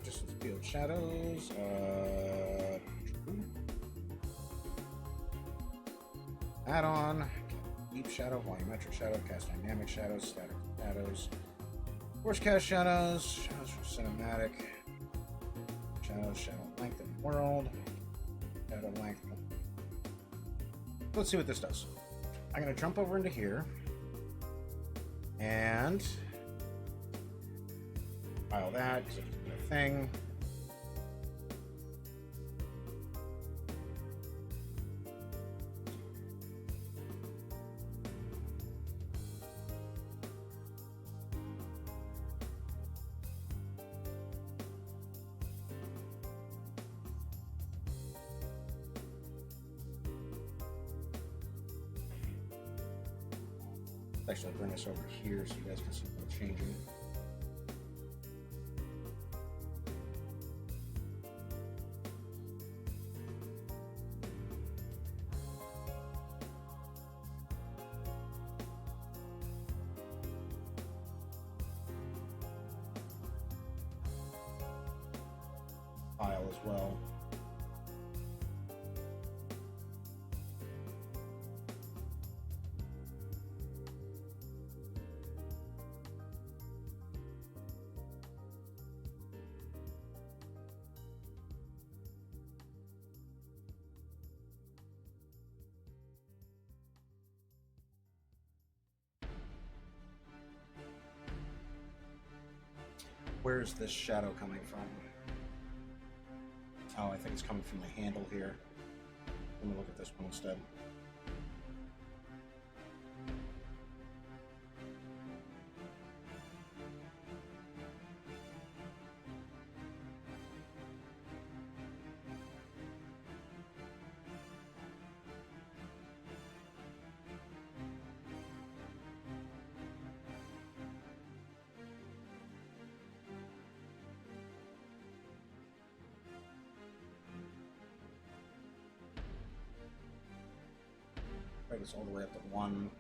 Just field shadows. Add-on, deep shadow, volumetric shadow, cast dynamic shadows, static shadows, force cast shadows, shadows for cinematic, shadows, shadow length and world, shadow length. Let's see what this does. I'm going to jump over into here and file that because it's a thing. Actually, bring us over here so you guys can see what's changing. File as well. Where's this shadow coming from? Oh, I think it's coming from the handle here. Let me look at this one instead. Drag this all the way up to 1.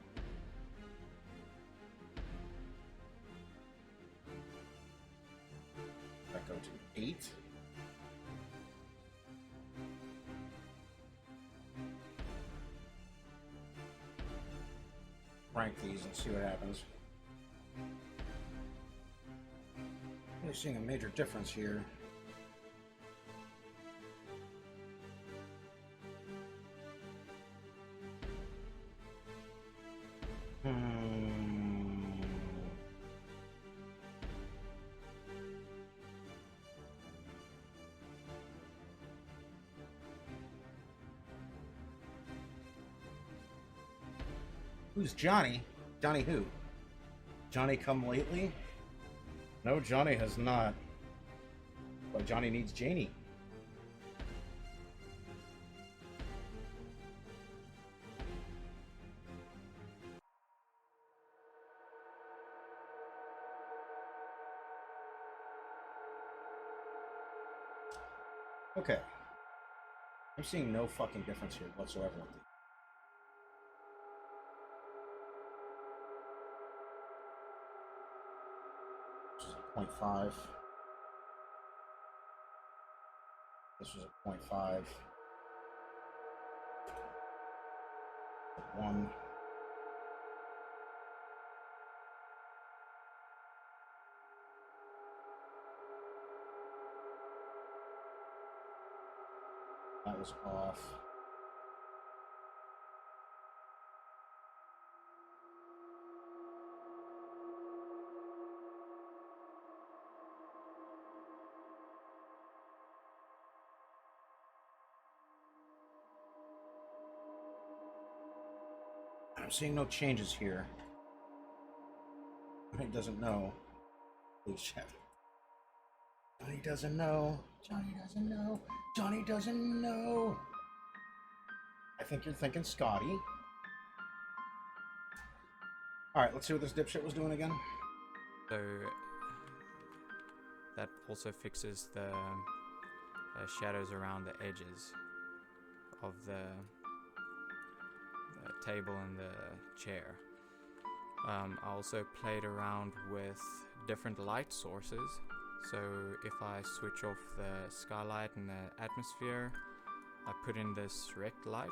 That go to 8. Rank these and see what happens. Really seeing a major difference here. Who's Johnny? Johnny who? Johnny come lately? No, Johnny has not. But Johnny needs Janie. Okay. I'm seeing no fucking difference here whatsoever with these. This is a 0.5. This was a 0.5. 1. That was off. I'm seeing no changes here. He doesn't know. Please check. Johnny doesn't know. Johnny doesn't know. Johnny doesn't know. I think you're thinking Scotty. Alright, let's see what this dipshit was doing again. So that also fixes the shadows around the edges of the table and the chair. I also played around with different light sources. So if I switch off the skylight and the atmosphere, I put in this rect light.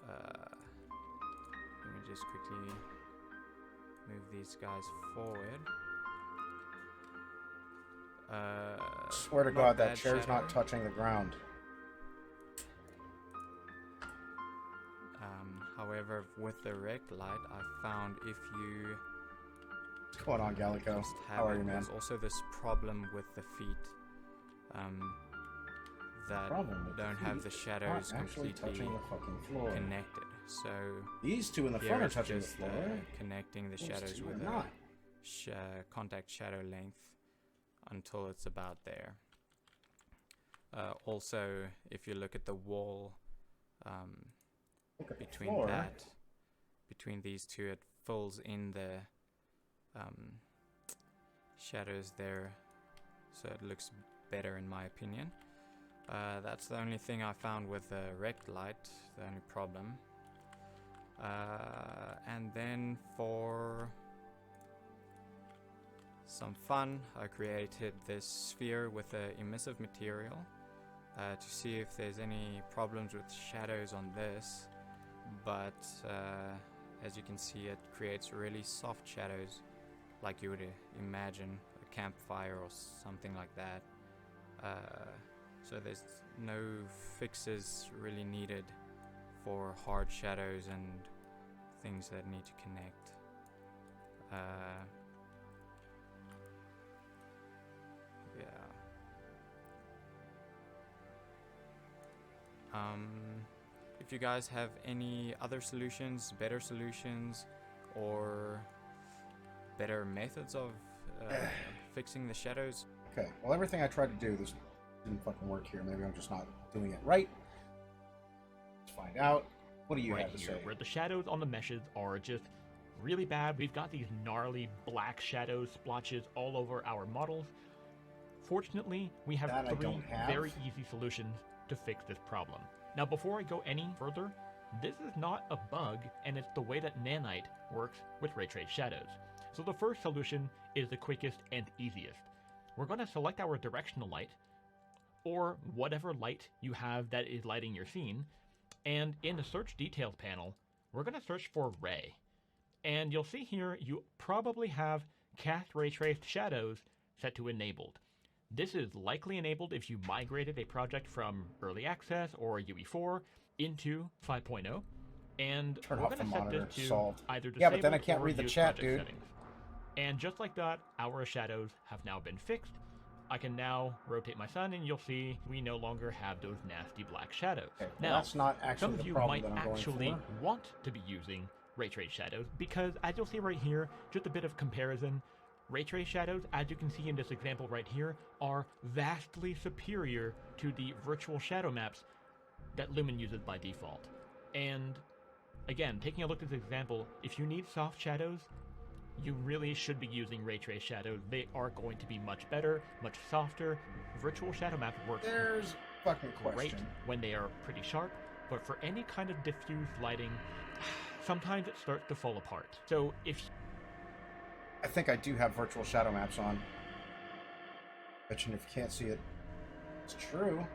Let me just quickly move these guys forward. Swear to God, that chair's not touching the ground. However, with the rect light, I found if you What's going on, Gallico? How are you, man? There's also this problem with the feet that don't have the shadows actually completely touching the fucking floor. connected. So These two in the here front are it's touching the just, floor. connecting the Those shadows two with are a not. contact shadow length until it's about there. Also, if you look at the wall Look at the between floor. between these two, it fills in the shadows there, so it looks better in my opinion. That's the only thing I found with the rect light, the only problem. And then for some fun, I created this sphere with an emissive material to see if there's any problems with shadows on this, but as you can see, it creates really soft shadows like you would imagine a campfire or something like that. So there's no fixes really needed for hard shadows and things that need to connect. If you guys have any other solutions, better solutions, or better methods of fixing the shadows. Okay, well, everything I tried to do, this didn't fucking work here. Maybe I'm just not doing it right. Let's find out. What do you have to here, say? where the shadows on the meshes are just really bad. We've got these gnarly black shadows splotches all over our models. Fortunately, we have That I three don't have. very easy solutions to fix this problem. Now, before I go any further, this is not a bug, and it's the way that Nanite works with ray trace shadows. So the first solution is the quickest and easiest. We're going to select our directional light, or whatever light you have that is lighting your scene, and in the search details panel, we're going to search for ray. And you'll see here you probably have cast ray traced shadows set to enabled. This is likely enabled if you migrated a project from early access or UE4 into 5.0, and Turn we're off going the to set monitor, this to salt. either disabled Yeah, but then I can't or read the use chat, project dude. settings. And just like that, our shadows have now been fixed. I can now rotate my sun, and you'll see we no longer have those nasty black shadows. Okay, well, Now, that's not some actually of the you problem might that I'm going actually for. want to be using ray trace shadows because, as you'll see right here, just a bit of comparison, ray trace shadows, as you can see in this example right here, are vastly superior to the virtual shadow maps that Lumen uses by default. And again, taking a look at this example, if you need soft shadows, you really should be using ray trace shadows. They are going to be much better, much softer. Virtual shadow map works There's a fucking great question. when they are pretty sharp, but for any kind of diffuse lighting, sometimes it starts to fall apart. So if I think I do have virtual shadow maps on. Bet you if you can't see it, it's true.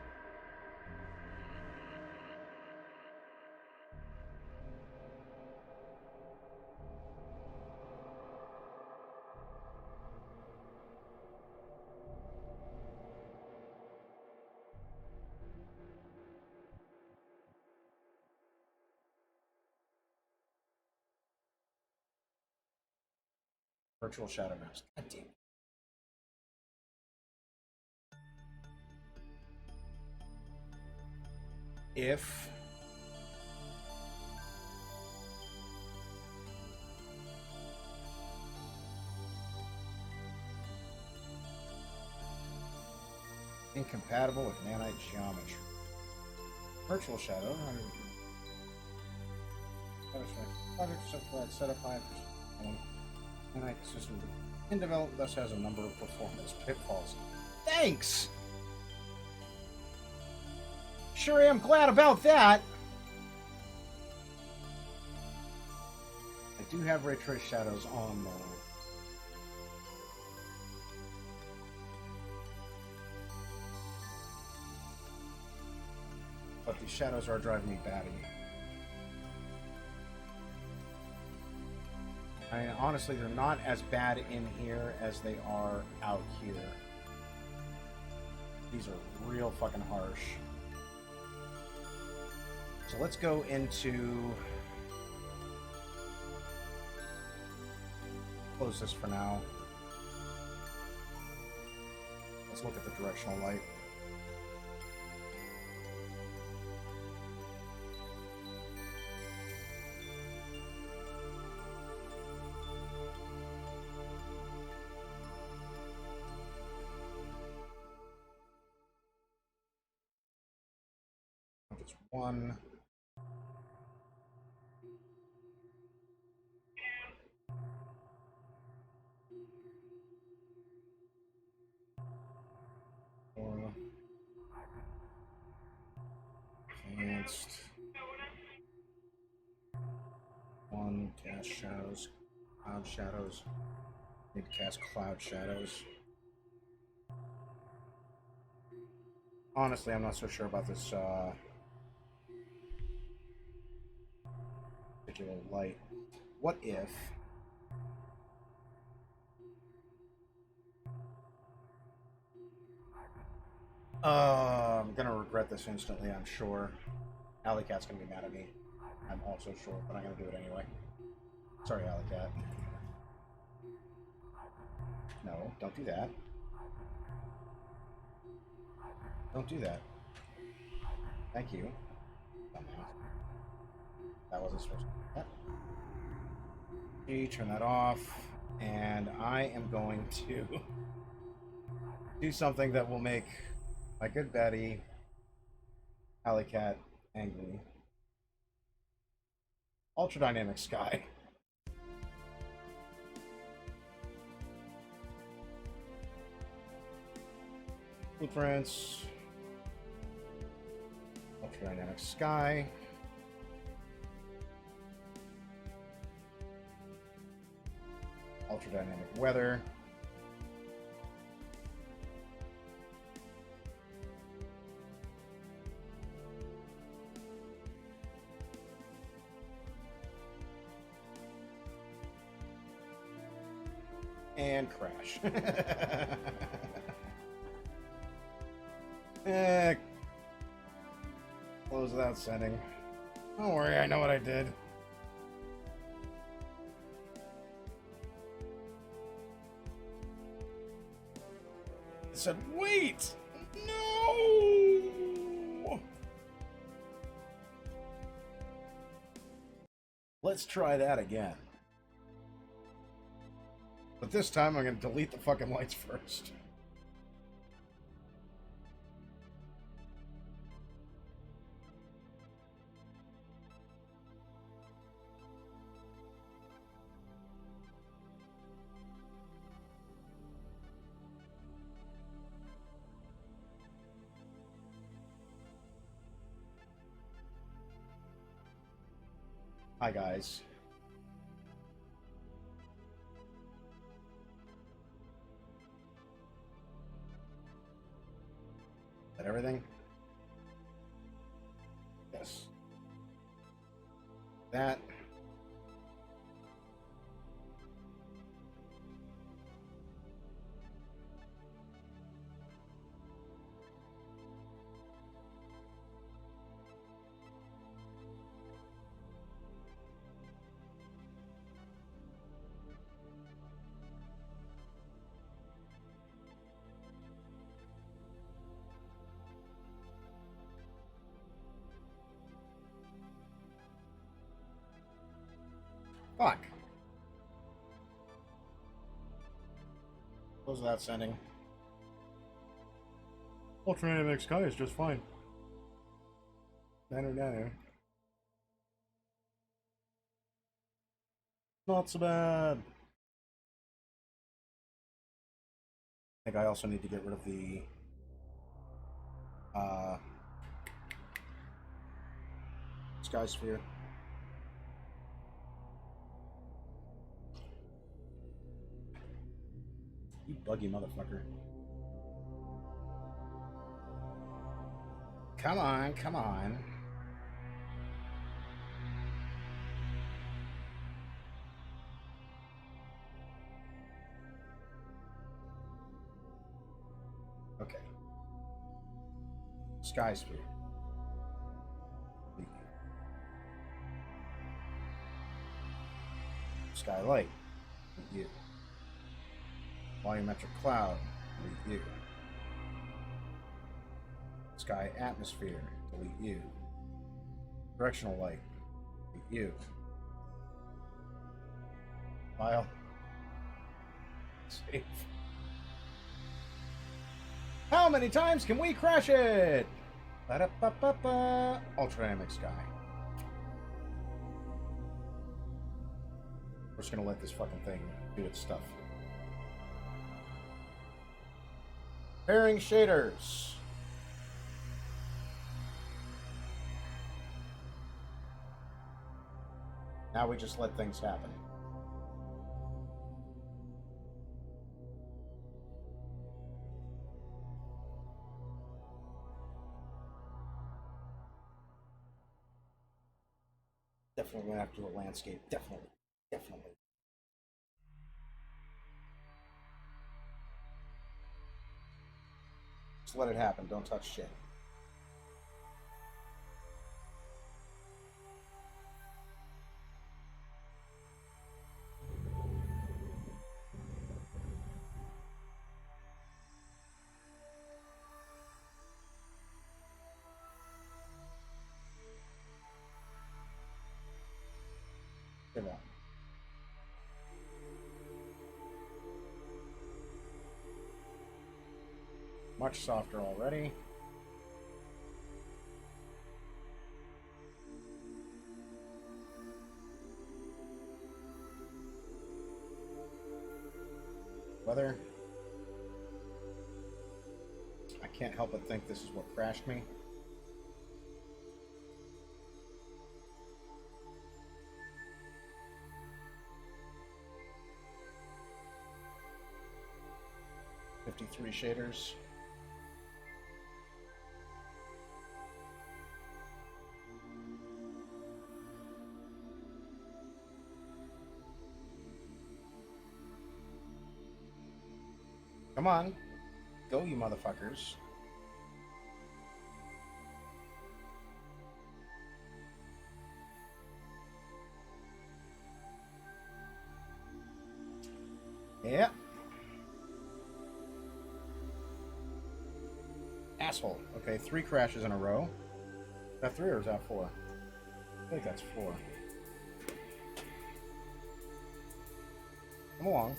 Virtual shadow maps. God damn it. If incompatible with nanite geometry. Virtual shadow. Project set up high for nanite system in development, thus has a number of performance pitfalls. Thanks. Sure am glad about that. I do have ray trace shadows on though. But these shadows are driving me batty. I mean, honestly, they're not as bad in here as they are out here. These are real fucking harsh. So let's go into... Close this for now. Let's look at the directional light. Just one. advanced. 1, cast shadows. Cloud shadows. Need to cast cloud shadows. Honestly, I'm not so sure about this particular light. What if... I'm gonna regret this instantly, I'm sure. Alley Cat's gonna be mad at me. I'm also sure, but I'm gonna do it anyway. Sorry, Alley Cat. No, don't do that. Don't do that. Thank you. That wasn't supposed to do that. Turn that off, and I am going to do something that will make my good Betty, Alley Cat, angry. Ultra Dynamic Sky. Blueprints. Ultra Dynamic Sky. Ultra Dynamic Weather. And crash. Close without sending. Don't worry, I know what I did. I said, wait! No! Let's try that again. But this time I'm going to delete the fucking lights first. Hi guys. Is that everything? Yes. That. Fuck. Close without sending. Ultra Dynamic Sky is just fine. Nano. Not so bad. I think I also need to get rid of the Sky Sphere. You buggy motherfucker. Come on, come on. Okay. Sky Sphere. Skylight. You. Volumetric cloud. Delete you. Sky atmosphere. Delete you. Directional light. Delete you. File. Save. How many times can we crash it? Ba-da-ba-ba-ba. Ultra Dynamic Sky. We're just gonna let this fucking thing do its stuff. Pairing shaders. Now we just let things happen. Definitely gonna have to do a landscape. Definitely. Definitely. Just let it happen. Don't touch shit. Come on. Much softer already. Weather. I can't help but think this is what crashed me. $53 shaders. Come on. Go, you motherfuckers. Yeah. Asshole. Okay, 3 crashes in a row. Is that 3 or is that 4? I think that's 4. Come along.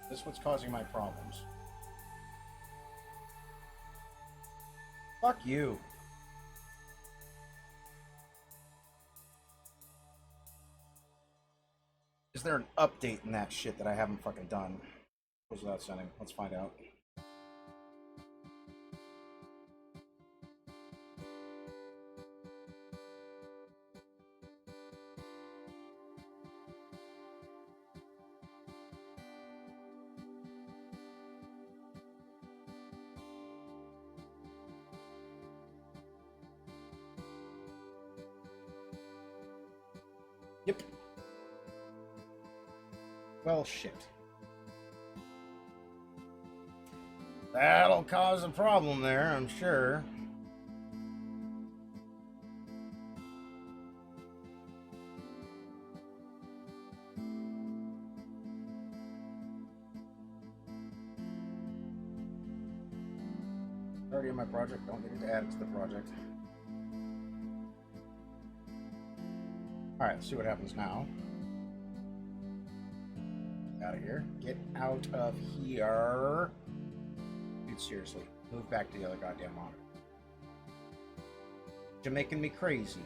This is what's causing my problems. Fuck you. Is there an update in that shit that I haven't fucking done? What was that sending? Let's find out. Yep. Well, shit. That'll cause a problem there, I'm sure. Already in my project, don't need to add it to the project. Alright, let's see what happens now. Out of here. Get out of here. Dude, seriously. Move back to the other goddamn monitor. You're making me crazy.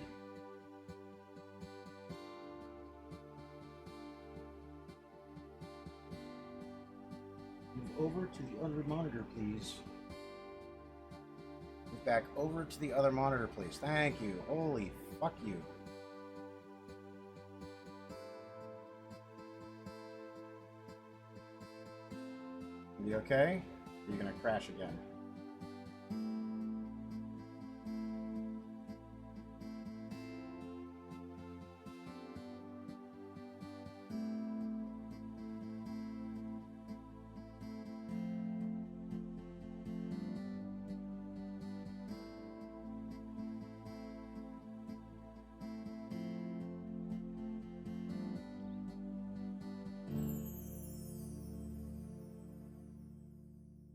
Move over to the other monitor, please. Move back over to the other monitor, please. Thank you. Holy fuck you. You okay? Or are you gonna crash again?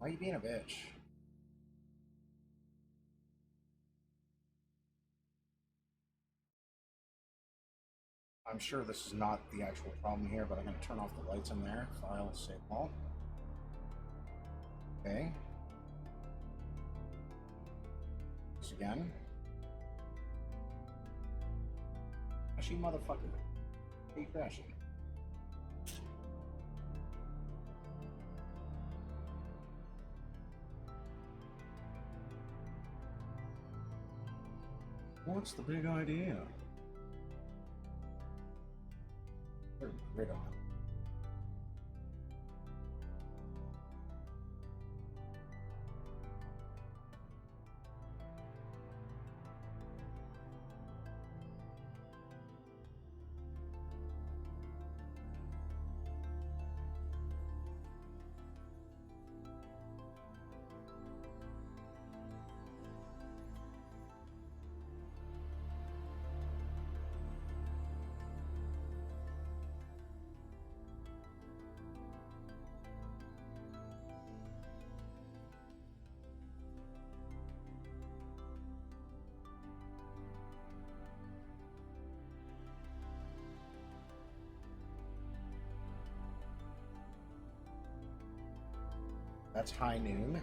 Why are you being a bitch? I'm sure this is not the actual problem here, but I'm going to turn off the lights in there. File, save all. Okay. This again. Crashy motherfucker. Are you crashing? What's the big idea? Put a grid on. That's high noon.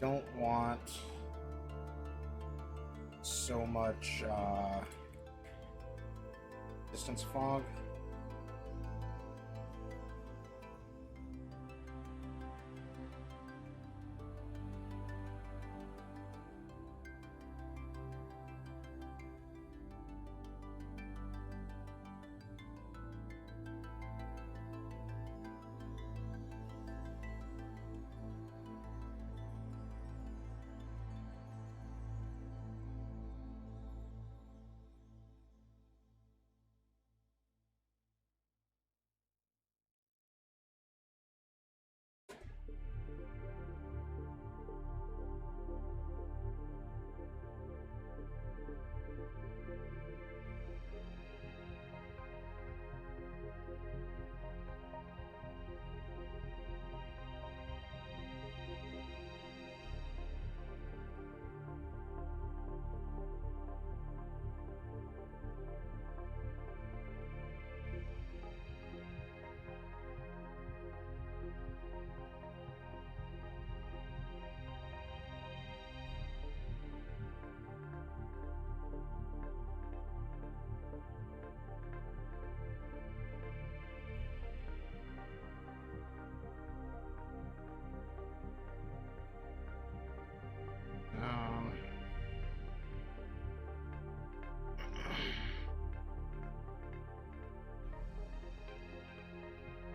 Don't want so much distance fog.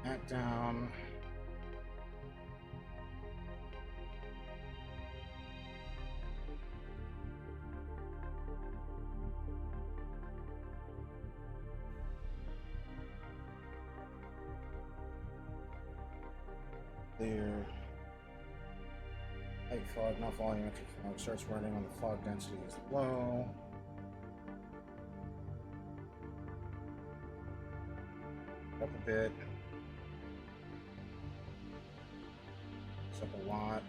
That down. Clear. Light fog, not volumetric fog. Starts running when the fog density is low. Up a bit. It's up a lot.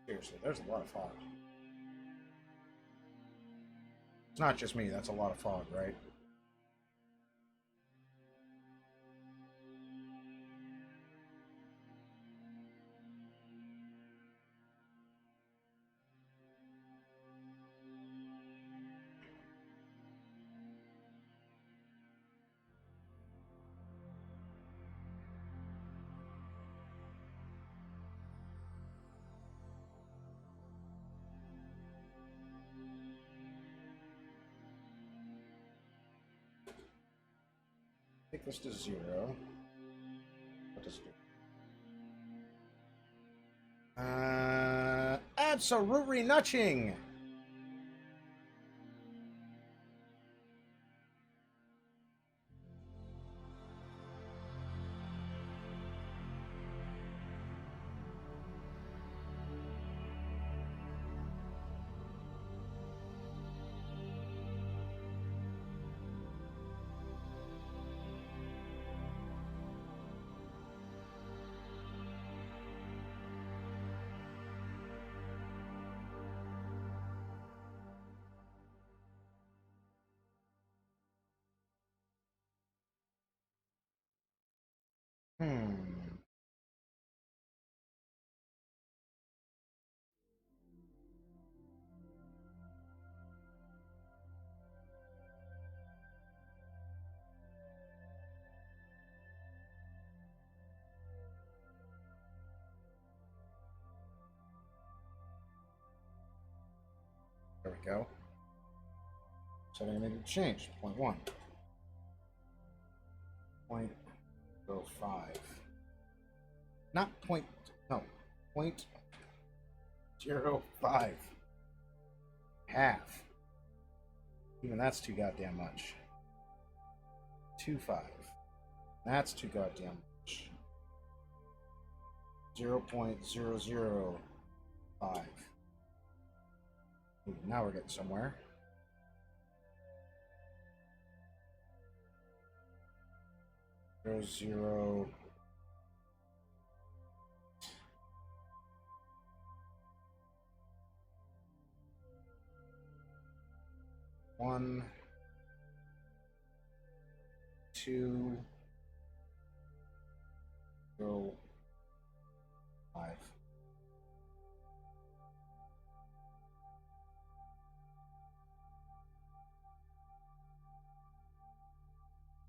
Seriously, there's a lot of fog. It's not just me, that's a lot of fog, right? Take this to 0. What does it do? Absolutely nutching! Hmm. There we go. So I'm going to change. 0.1. 0.05. Not point. No. 0.05. Half. Even that's too goddamn much. 2.5. That's too goddamn much. 0.005. Ooh, now we're getting somewhere. 0.0. One, two, 0.5.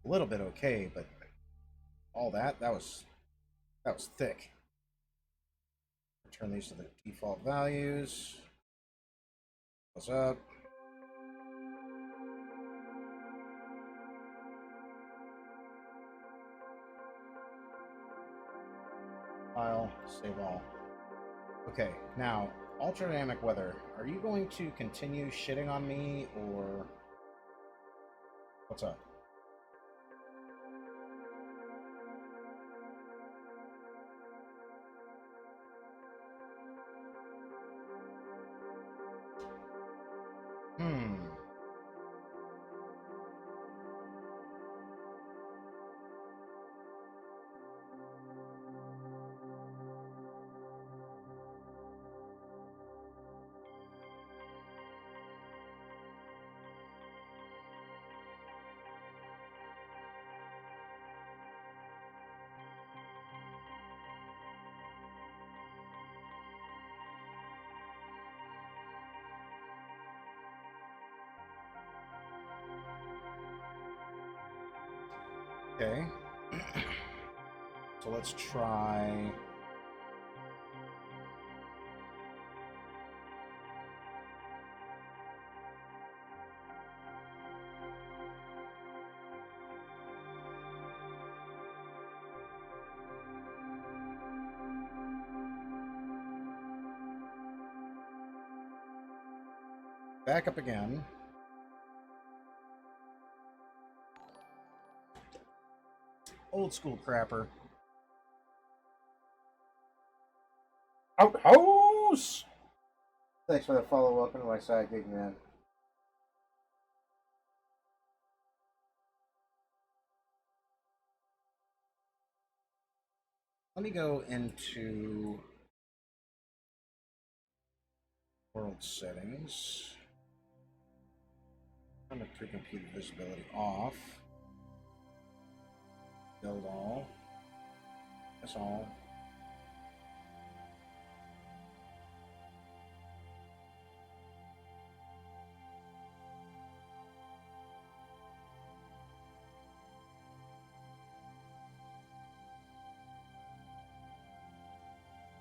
A little bit okay, but all that was thick. Return these to the default values. What's up? File, save all. Okay, now, ultradynamic weather. Are you going to continue shitting on me, or what's up? Okay. So let's try. Back up again. Old school crapper. Outhouse! Thanks for the follow up into my side gig, man. Let me go into world settings. I'm going to pre-compute visibility off. Build all. That's all.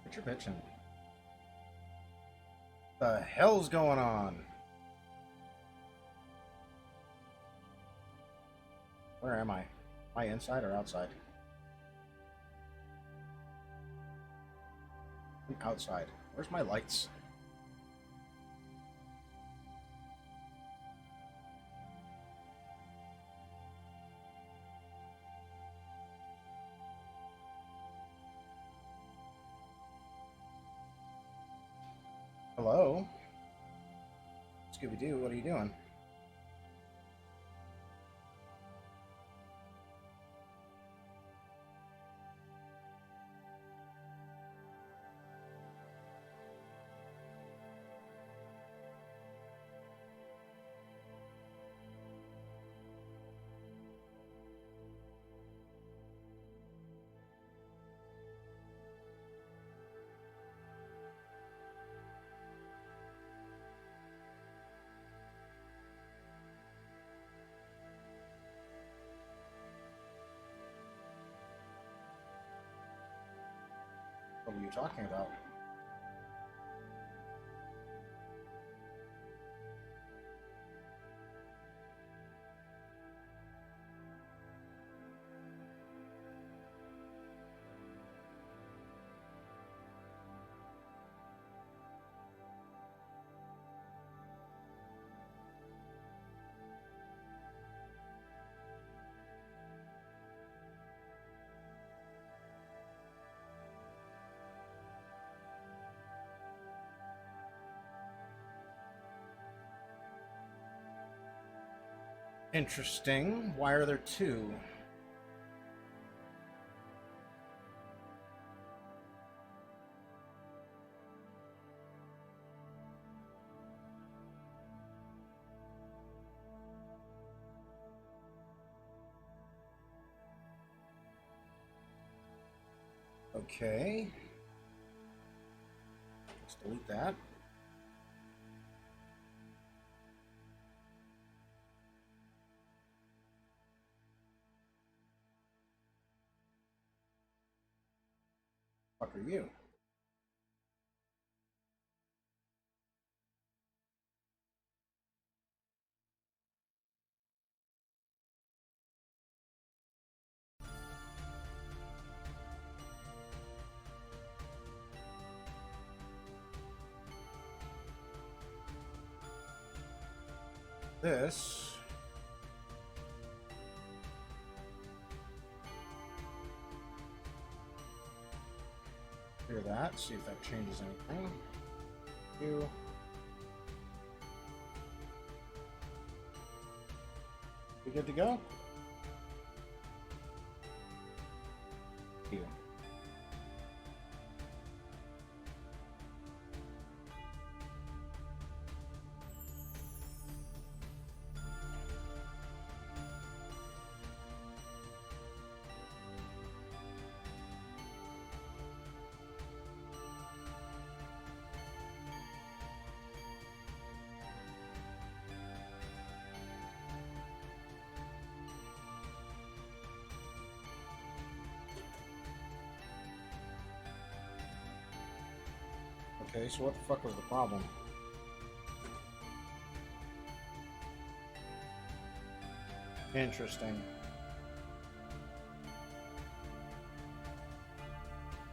What you bitching? The hell's going on? Where am I? Am I inside or outside? I'm outside. Where's my lights? Hello? Scooby-Doo, what are you doing? talking about. Interesting. Why are there two? Okay. Let's delete that. Fuck are you? This. Clear that, see if that changes anything. You. We good to go? You. Okay, so what the fuck was the problem? Interesting.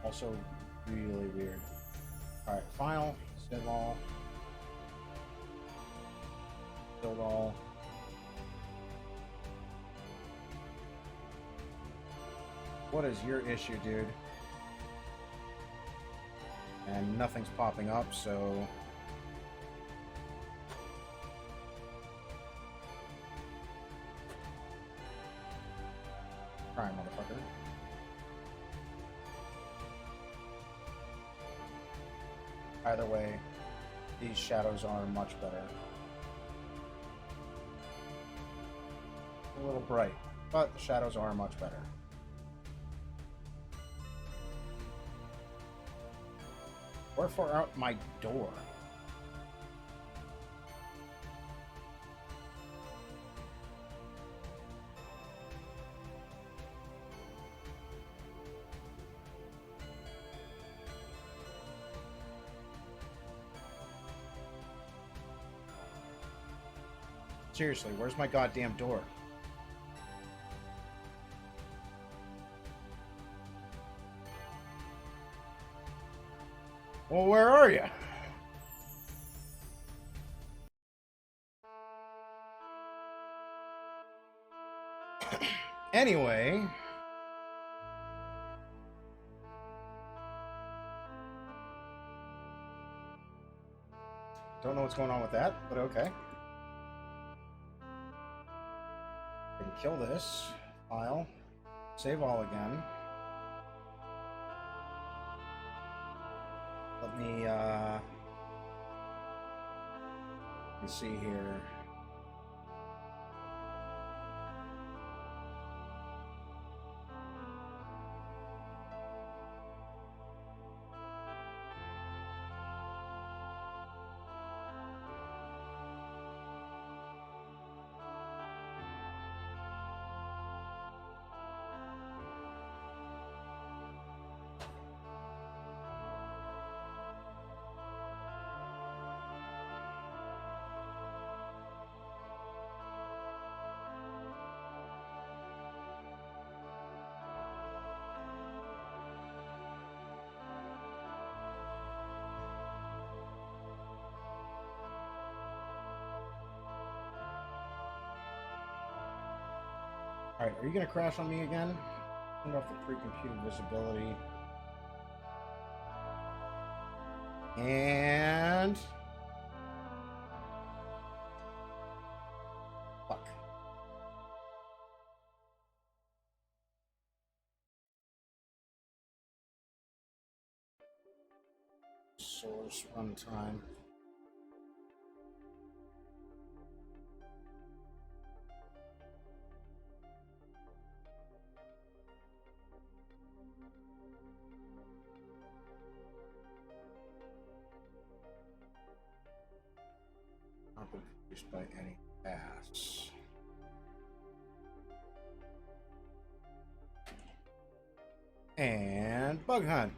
Also, really weird. Alright, file, save all, build all. What is your issue, dude? And nothing's popping up, so... Try, motherfucker. Either way, these shadows are much better. A little bright, but the shadows are much better. Wherefore out my door? Seriously, where's my goddamn door? Well, where are you? Anyway. Don't know what's going on with that, but okay. I can kill this. File. Save all again. Let me see here. Alright, are you gonna crash on me again? Turn off the pre-computed visibility. And... fuck. Source runtime. Not been produced by any pass. And bug hunt.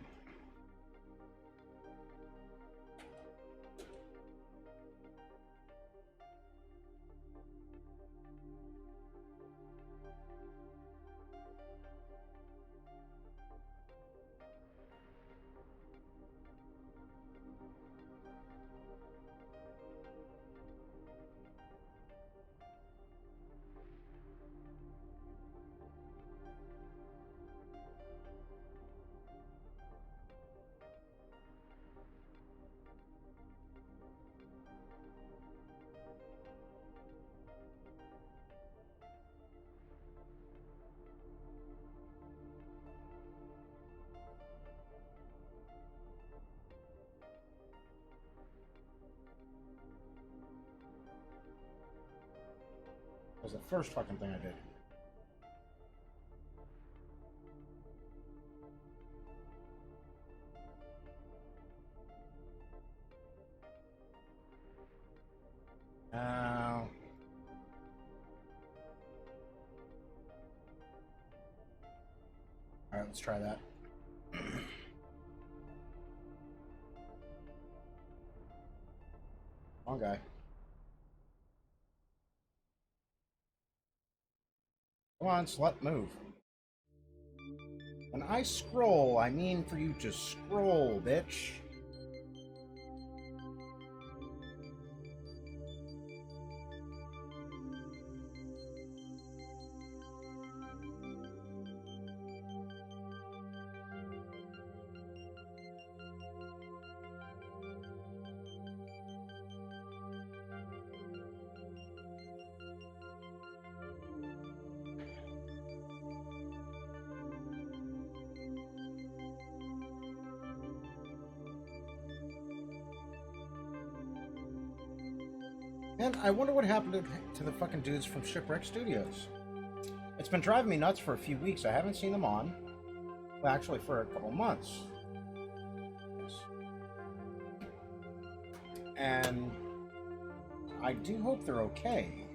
That was the first fucking thing I did. Now... Alright, let's try that. Wrong guy. Come on, slut, move. When I scroll, I mean for you to scroll, bitch. And I wonder what happened to the fucking dudes from Shipwreck Studios. It's been driving me nuts for a few weeks. I haven't seen them on. Well, actually, for a couple months. And I do hope they're okay.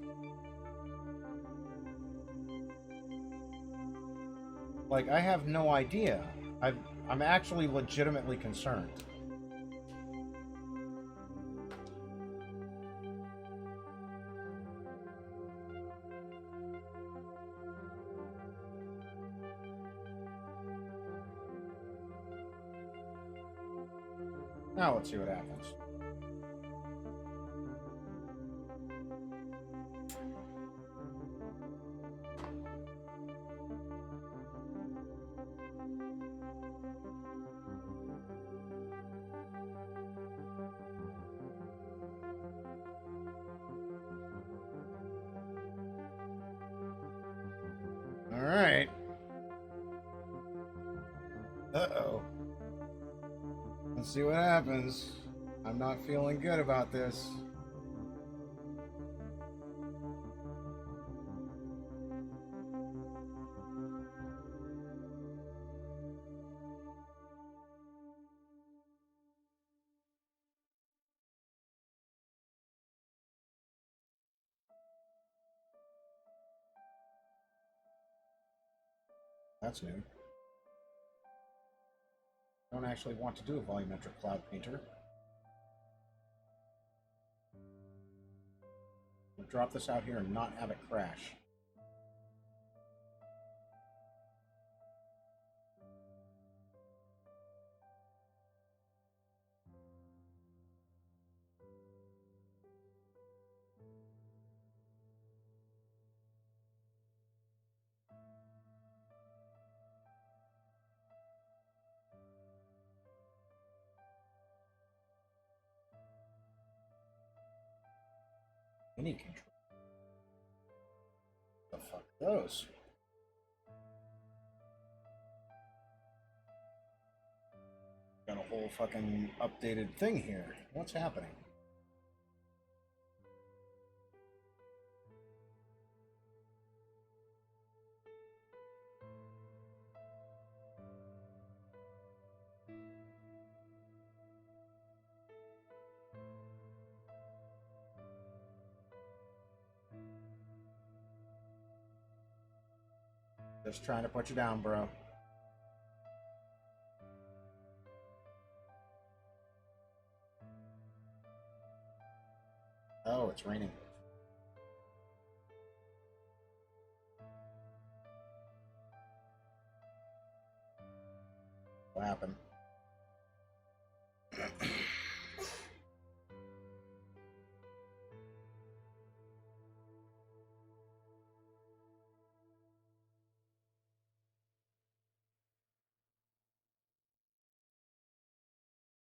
Like, I have no idea. I'm actually legitimately concerned. Now let's see what happens. All right. Uh-oh. Let's see what happens. I'm not feeling good about this. That's new. I don't actually want to do a volumetric cloud painter. I'll drop this out here and not have it crash. Mini control. What the fuck are those? Got a whole fucking updated thing here. What's happening? Just trying to put you down, bro. Oh, it's raining. What happened?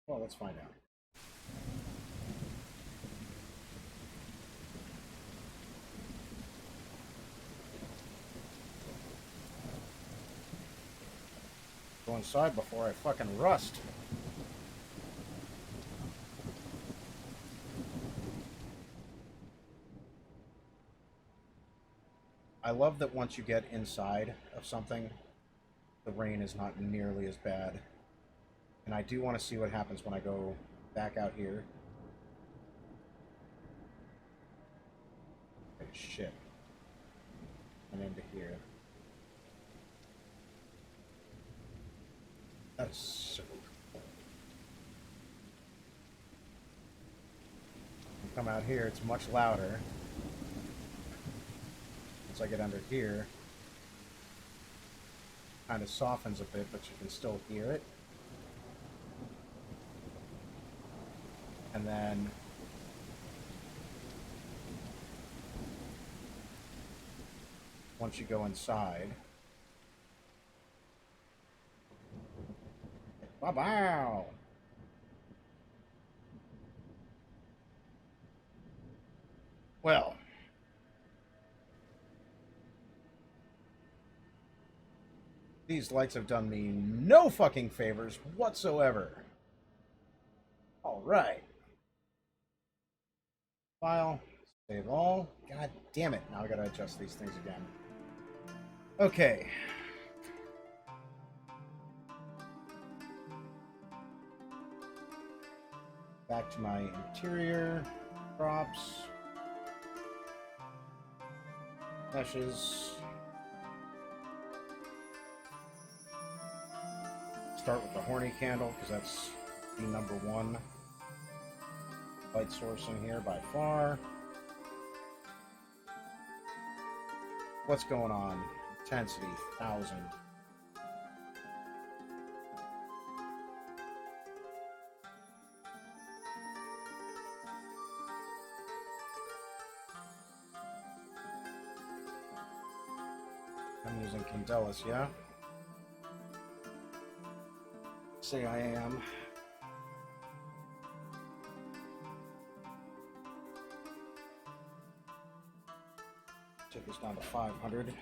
Well, let's find out. Go inside before I fucking rust. I love that once you get inside of something, the rain is not nearly as bad. And I do want to see what happens when I go back out here. Okay, shit. And into here. That is so cool. Come out here, it's much louder. Once I get under here, kind of softens a bit, but you can still hear it. And then once you go inside, wow. Well, these lights have done me no fucking favors whatsoever. All right. File, save all. God damn it. Now I gotta adjust these things again. Okay. Back to my interior props. Meshes. Start with the horny candle because that's the number one light source in here by far. What's going on? Intensity, 1000. I'm using Candelas, yeah? Say I am. Take this down to 500.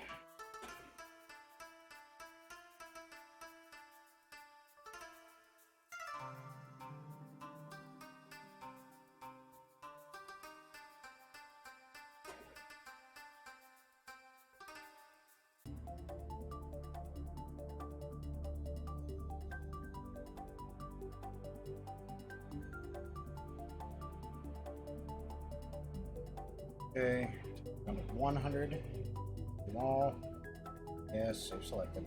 Okay, down to 100. All. Yes, I've selected.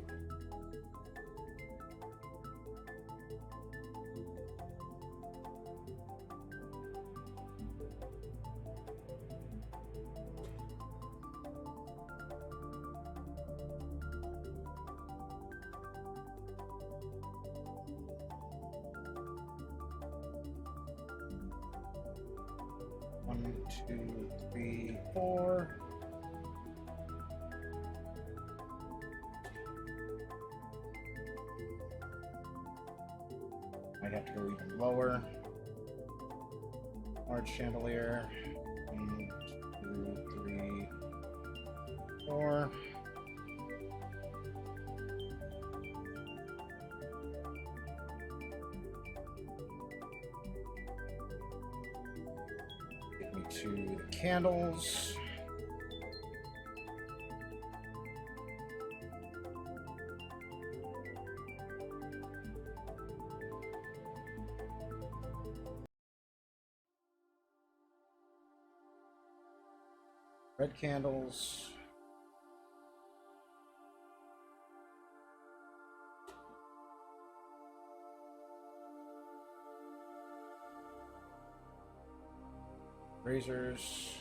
One, two, three, four. Might have to go even lower. Large chandelier. 1, 2, door. Get me to the candles. Red candles. Razors.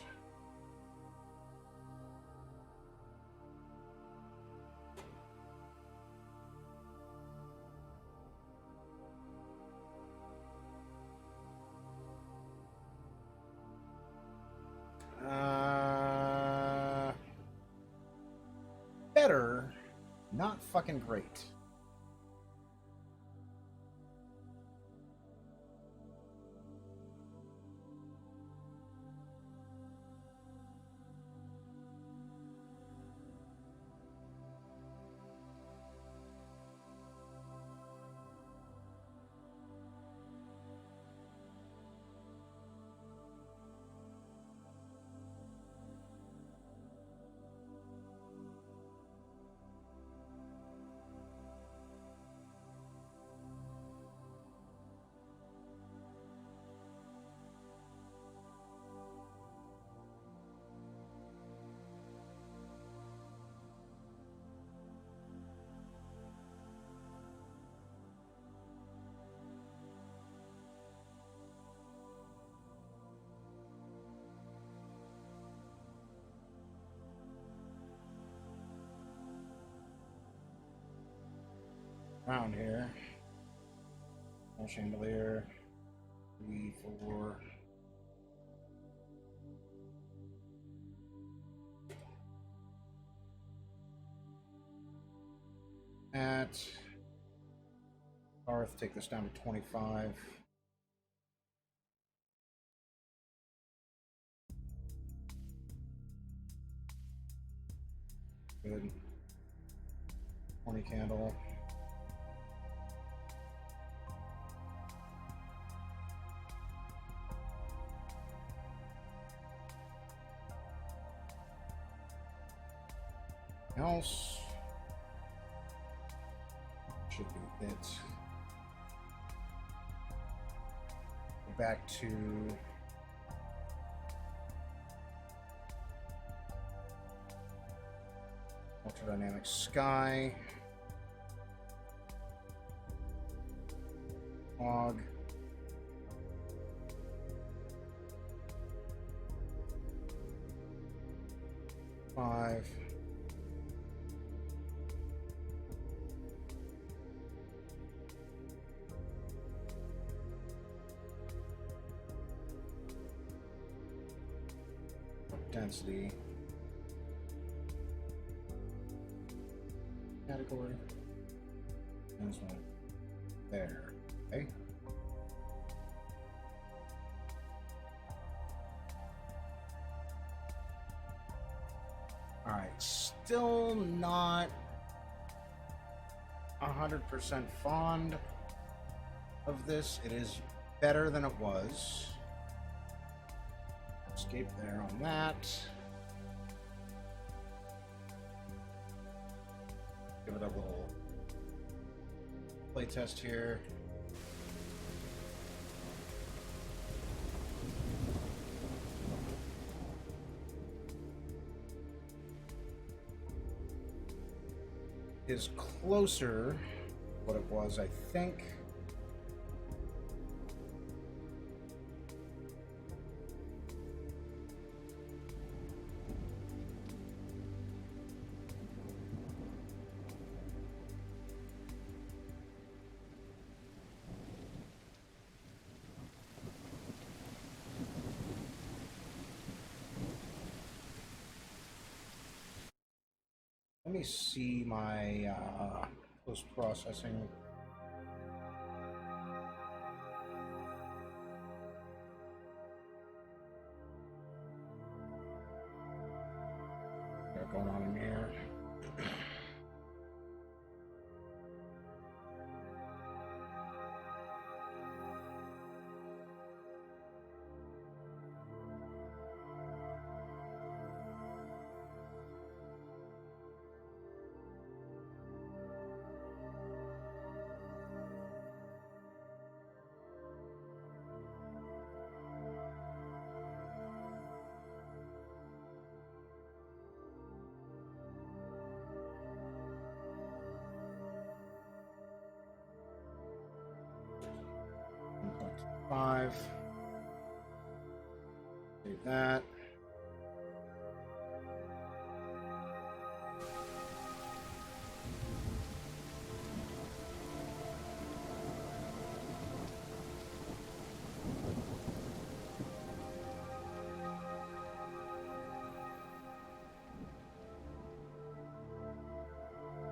Better, not fucking great. Around here. One chandelier. 3, 4. At Garth, take this down to 25. Good. 20 candle. Else should be it. Go back to ultradynamic sky. Fog. Five. Density. Category. And this one. There. Okay. Alright, still not 100% fond of this. It is better than it was. Escape there on that. Give it a little play test here. Is closer to what it was, I think. Let me see my post-processing. Got going on in here. 5. Save that.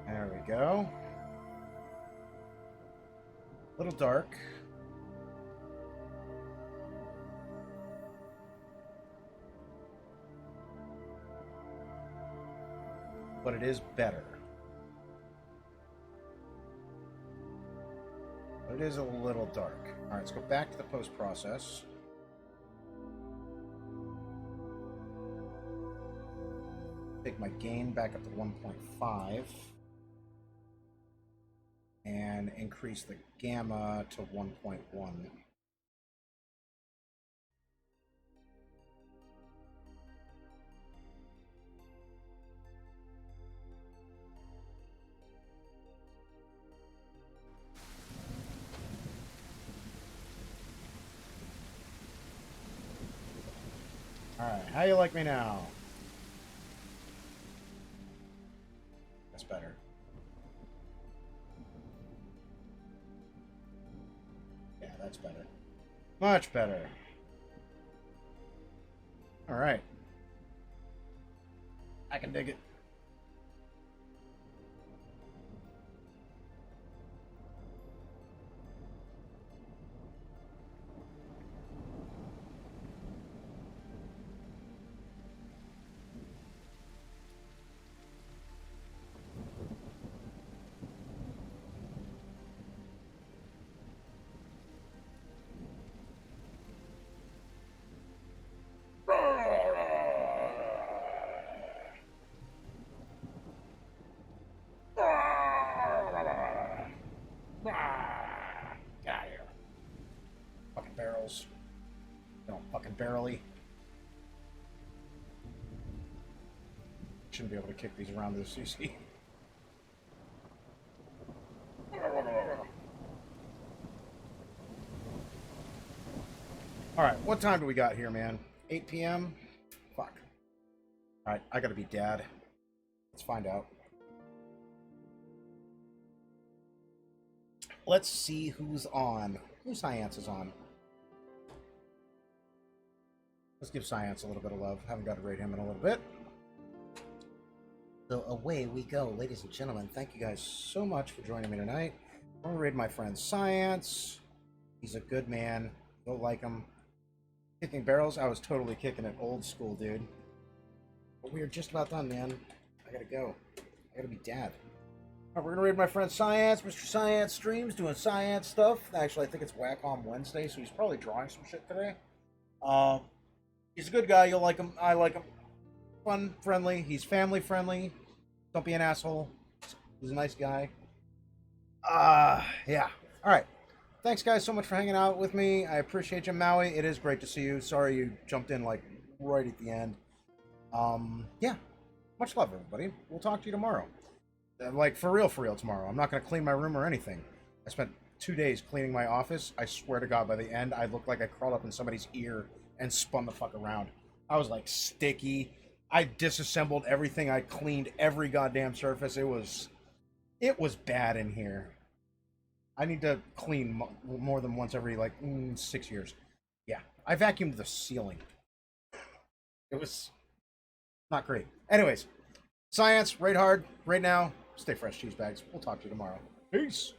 There we go. A little dark. But it is better. But it is a little dark. All right, let's go back to the post-process. Take my gain back up to 1.5. And increase the gamma to 1.1. Alright, how you like me now? That's better. Yeah, that's better. Much better. Alright. I can dig it. Get out of here. Fucking barrels. No, fucking barrely. Shouldn't be able to kick these around to the CC. Alright, what time do we got here, man? 8 p.m.? Fuck. Alright, I gotta be dad. Let's find out. Let's see who's on. Who Science is on? Let's give Science a little bit of love. Haven't got to rate him in a little bit. So away we go, ladies and gentlemen. Thank you guys so much for joining me tonight. I'm gonna raid my friend Science. He's a good man. You'll like him. Kicking barrels? I was totally kicking it old school, dude. But we are just about done, man. I gotta go. I gotta be dad. Alright, we're gonna raid my friend Science. Mr. Science streams, doing Science stuff. Actually, I think it's Whack-On Wednesday, so he's probably drawing some shit today. He's a good guy. You'll like him. I like him. Fun, friendly. He's family friendly. Don't be an asshole. He's a nice guy. Yeah. Alright. Thanks, guys, so much for hanging out with me. I appreciate you, Maui. It is great to see you. Sorry you jumped in, like, right at the end. Yeah. Much love, everybody. We'll talk to you tomorrow. Like, for real tomorrow. I'm not going to clean my room or anything. I spent 2 days cleaning my office. I swear to God, by the end, I looked like I crawled up in somebody's ear and spun the fuck around. I was, like, sticky. I disassembled everything. I cleaned every goddamn surface. It was bad in here. I need to clean more than once every, like, 6 years. Yeah. I vacuumed the ceiling. It was not great. Anyways, Science, raid hard, right now. Stay fresh, cheese bags. We'll talk to you tomorrow. Peace.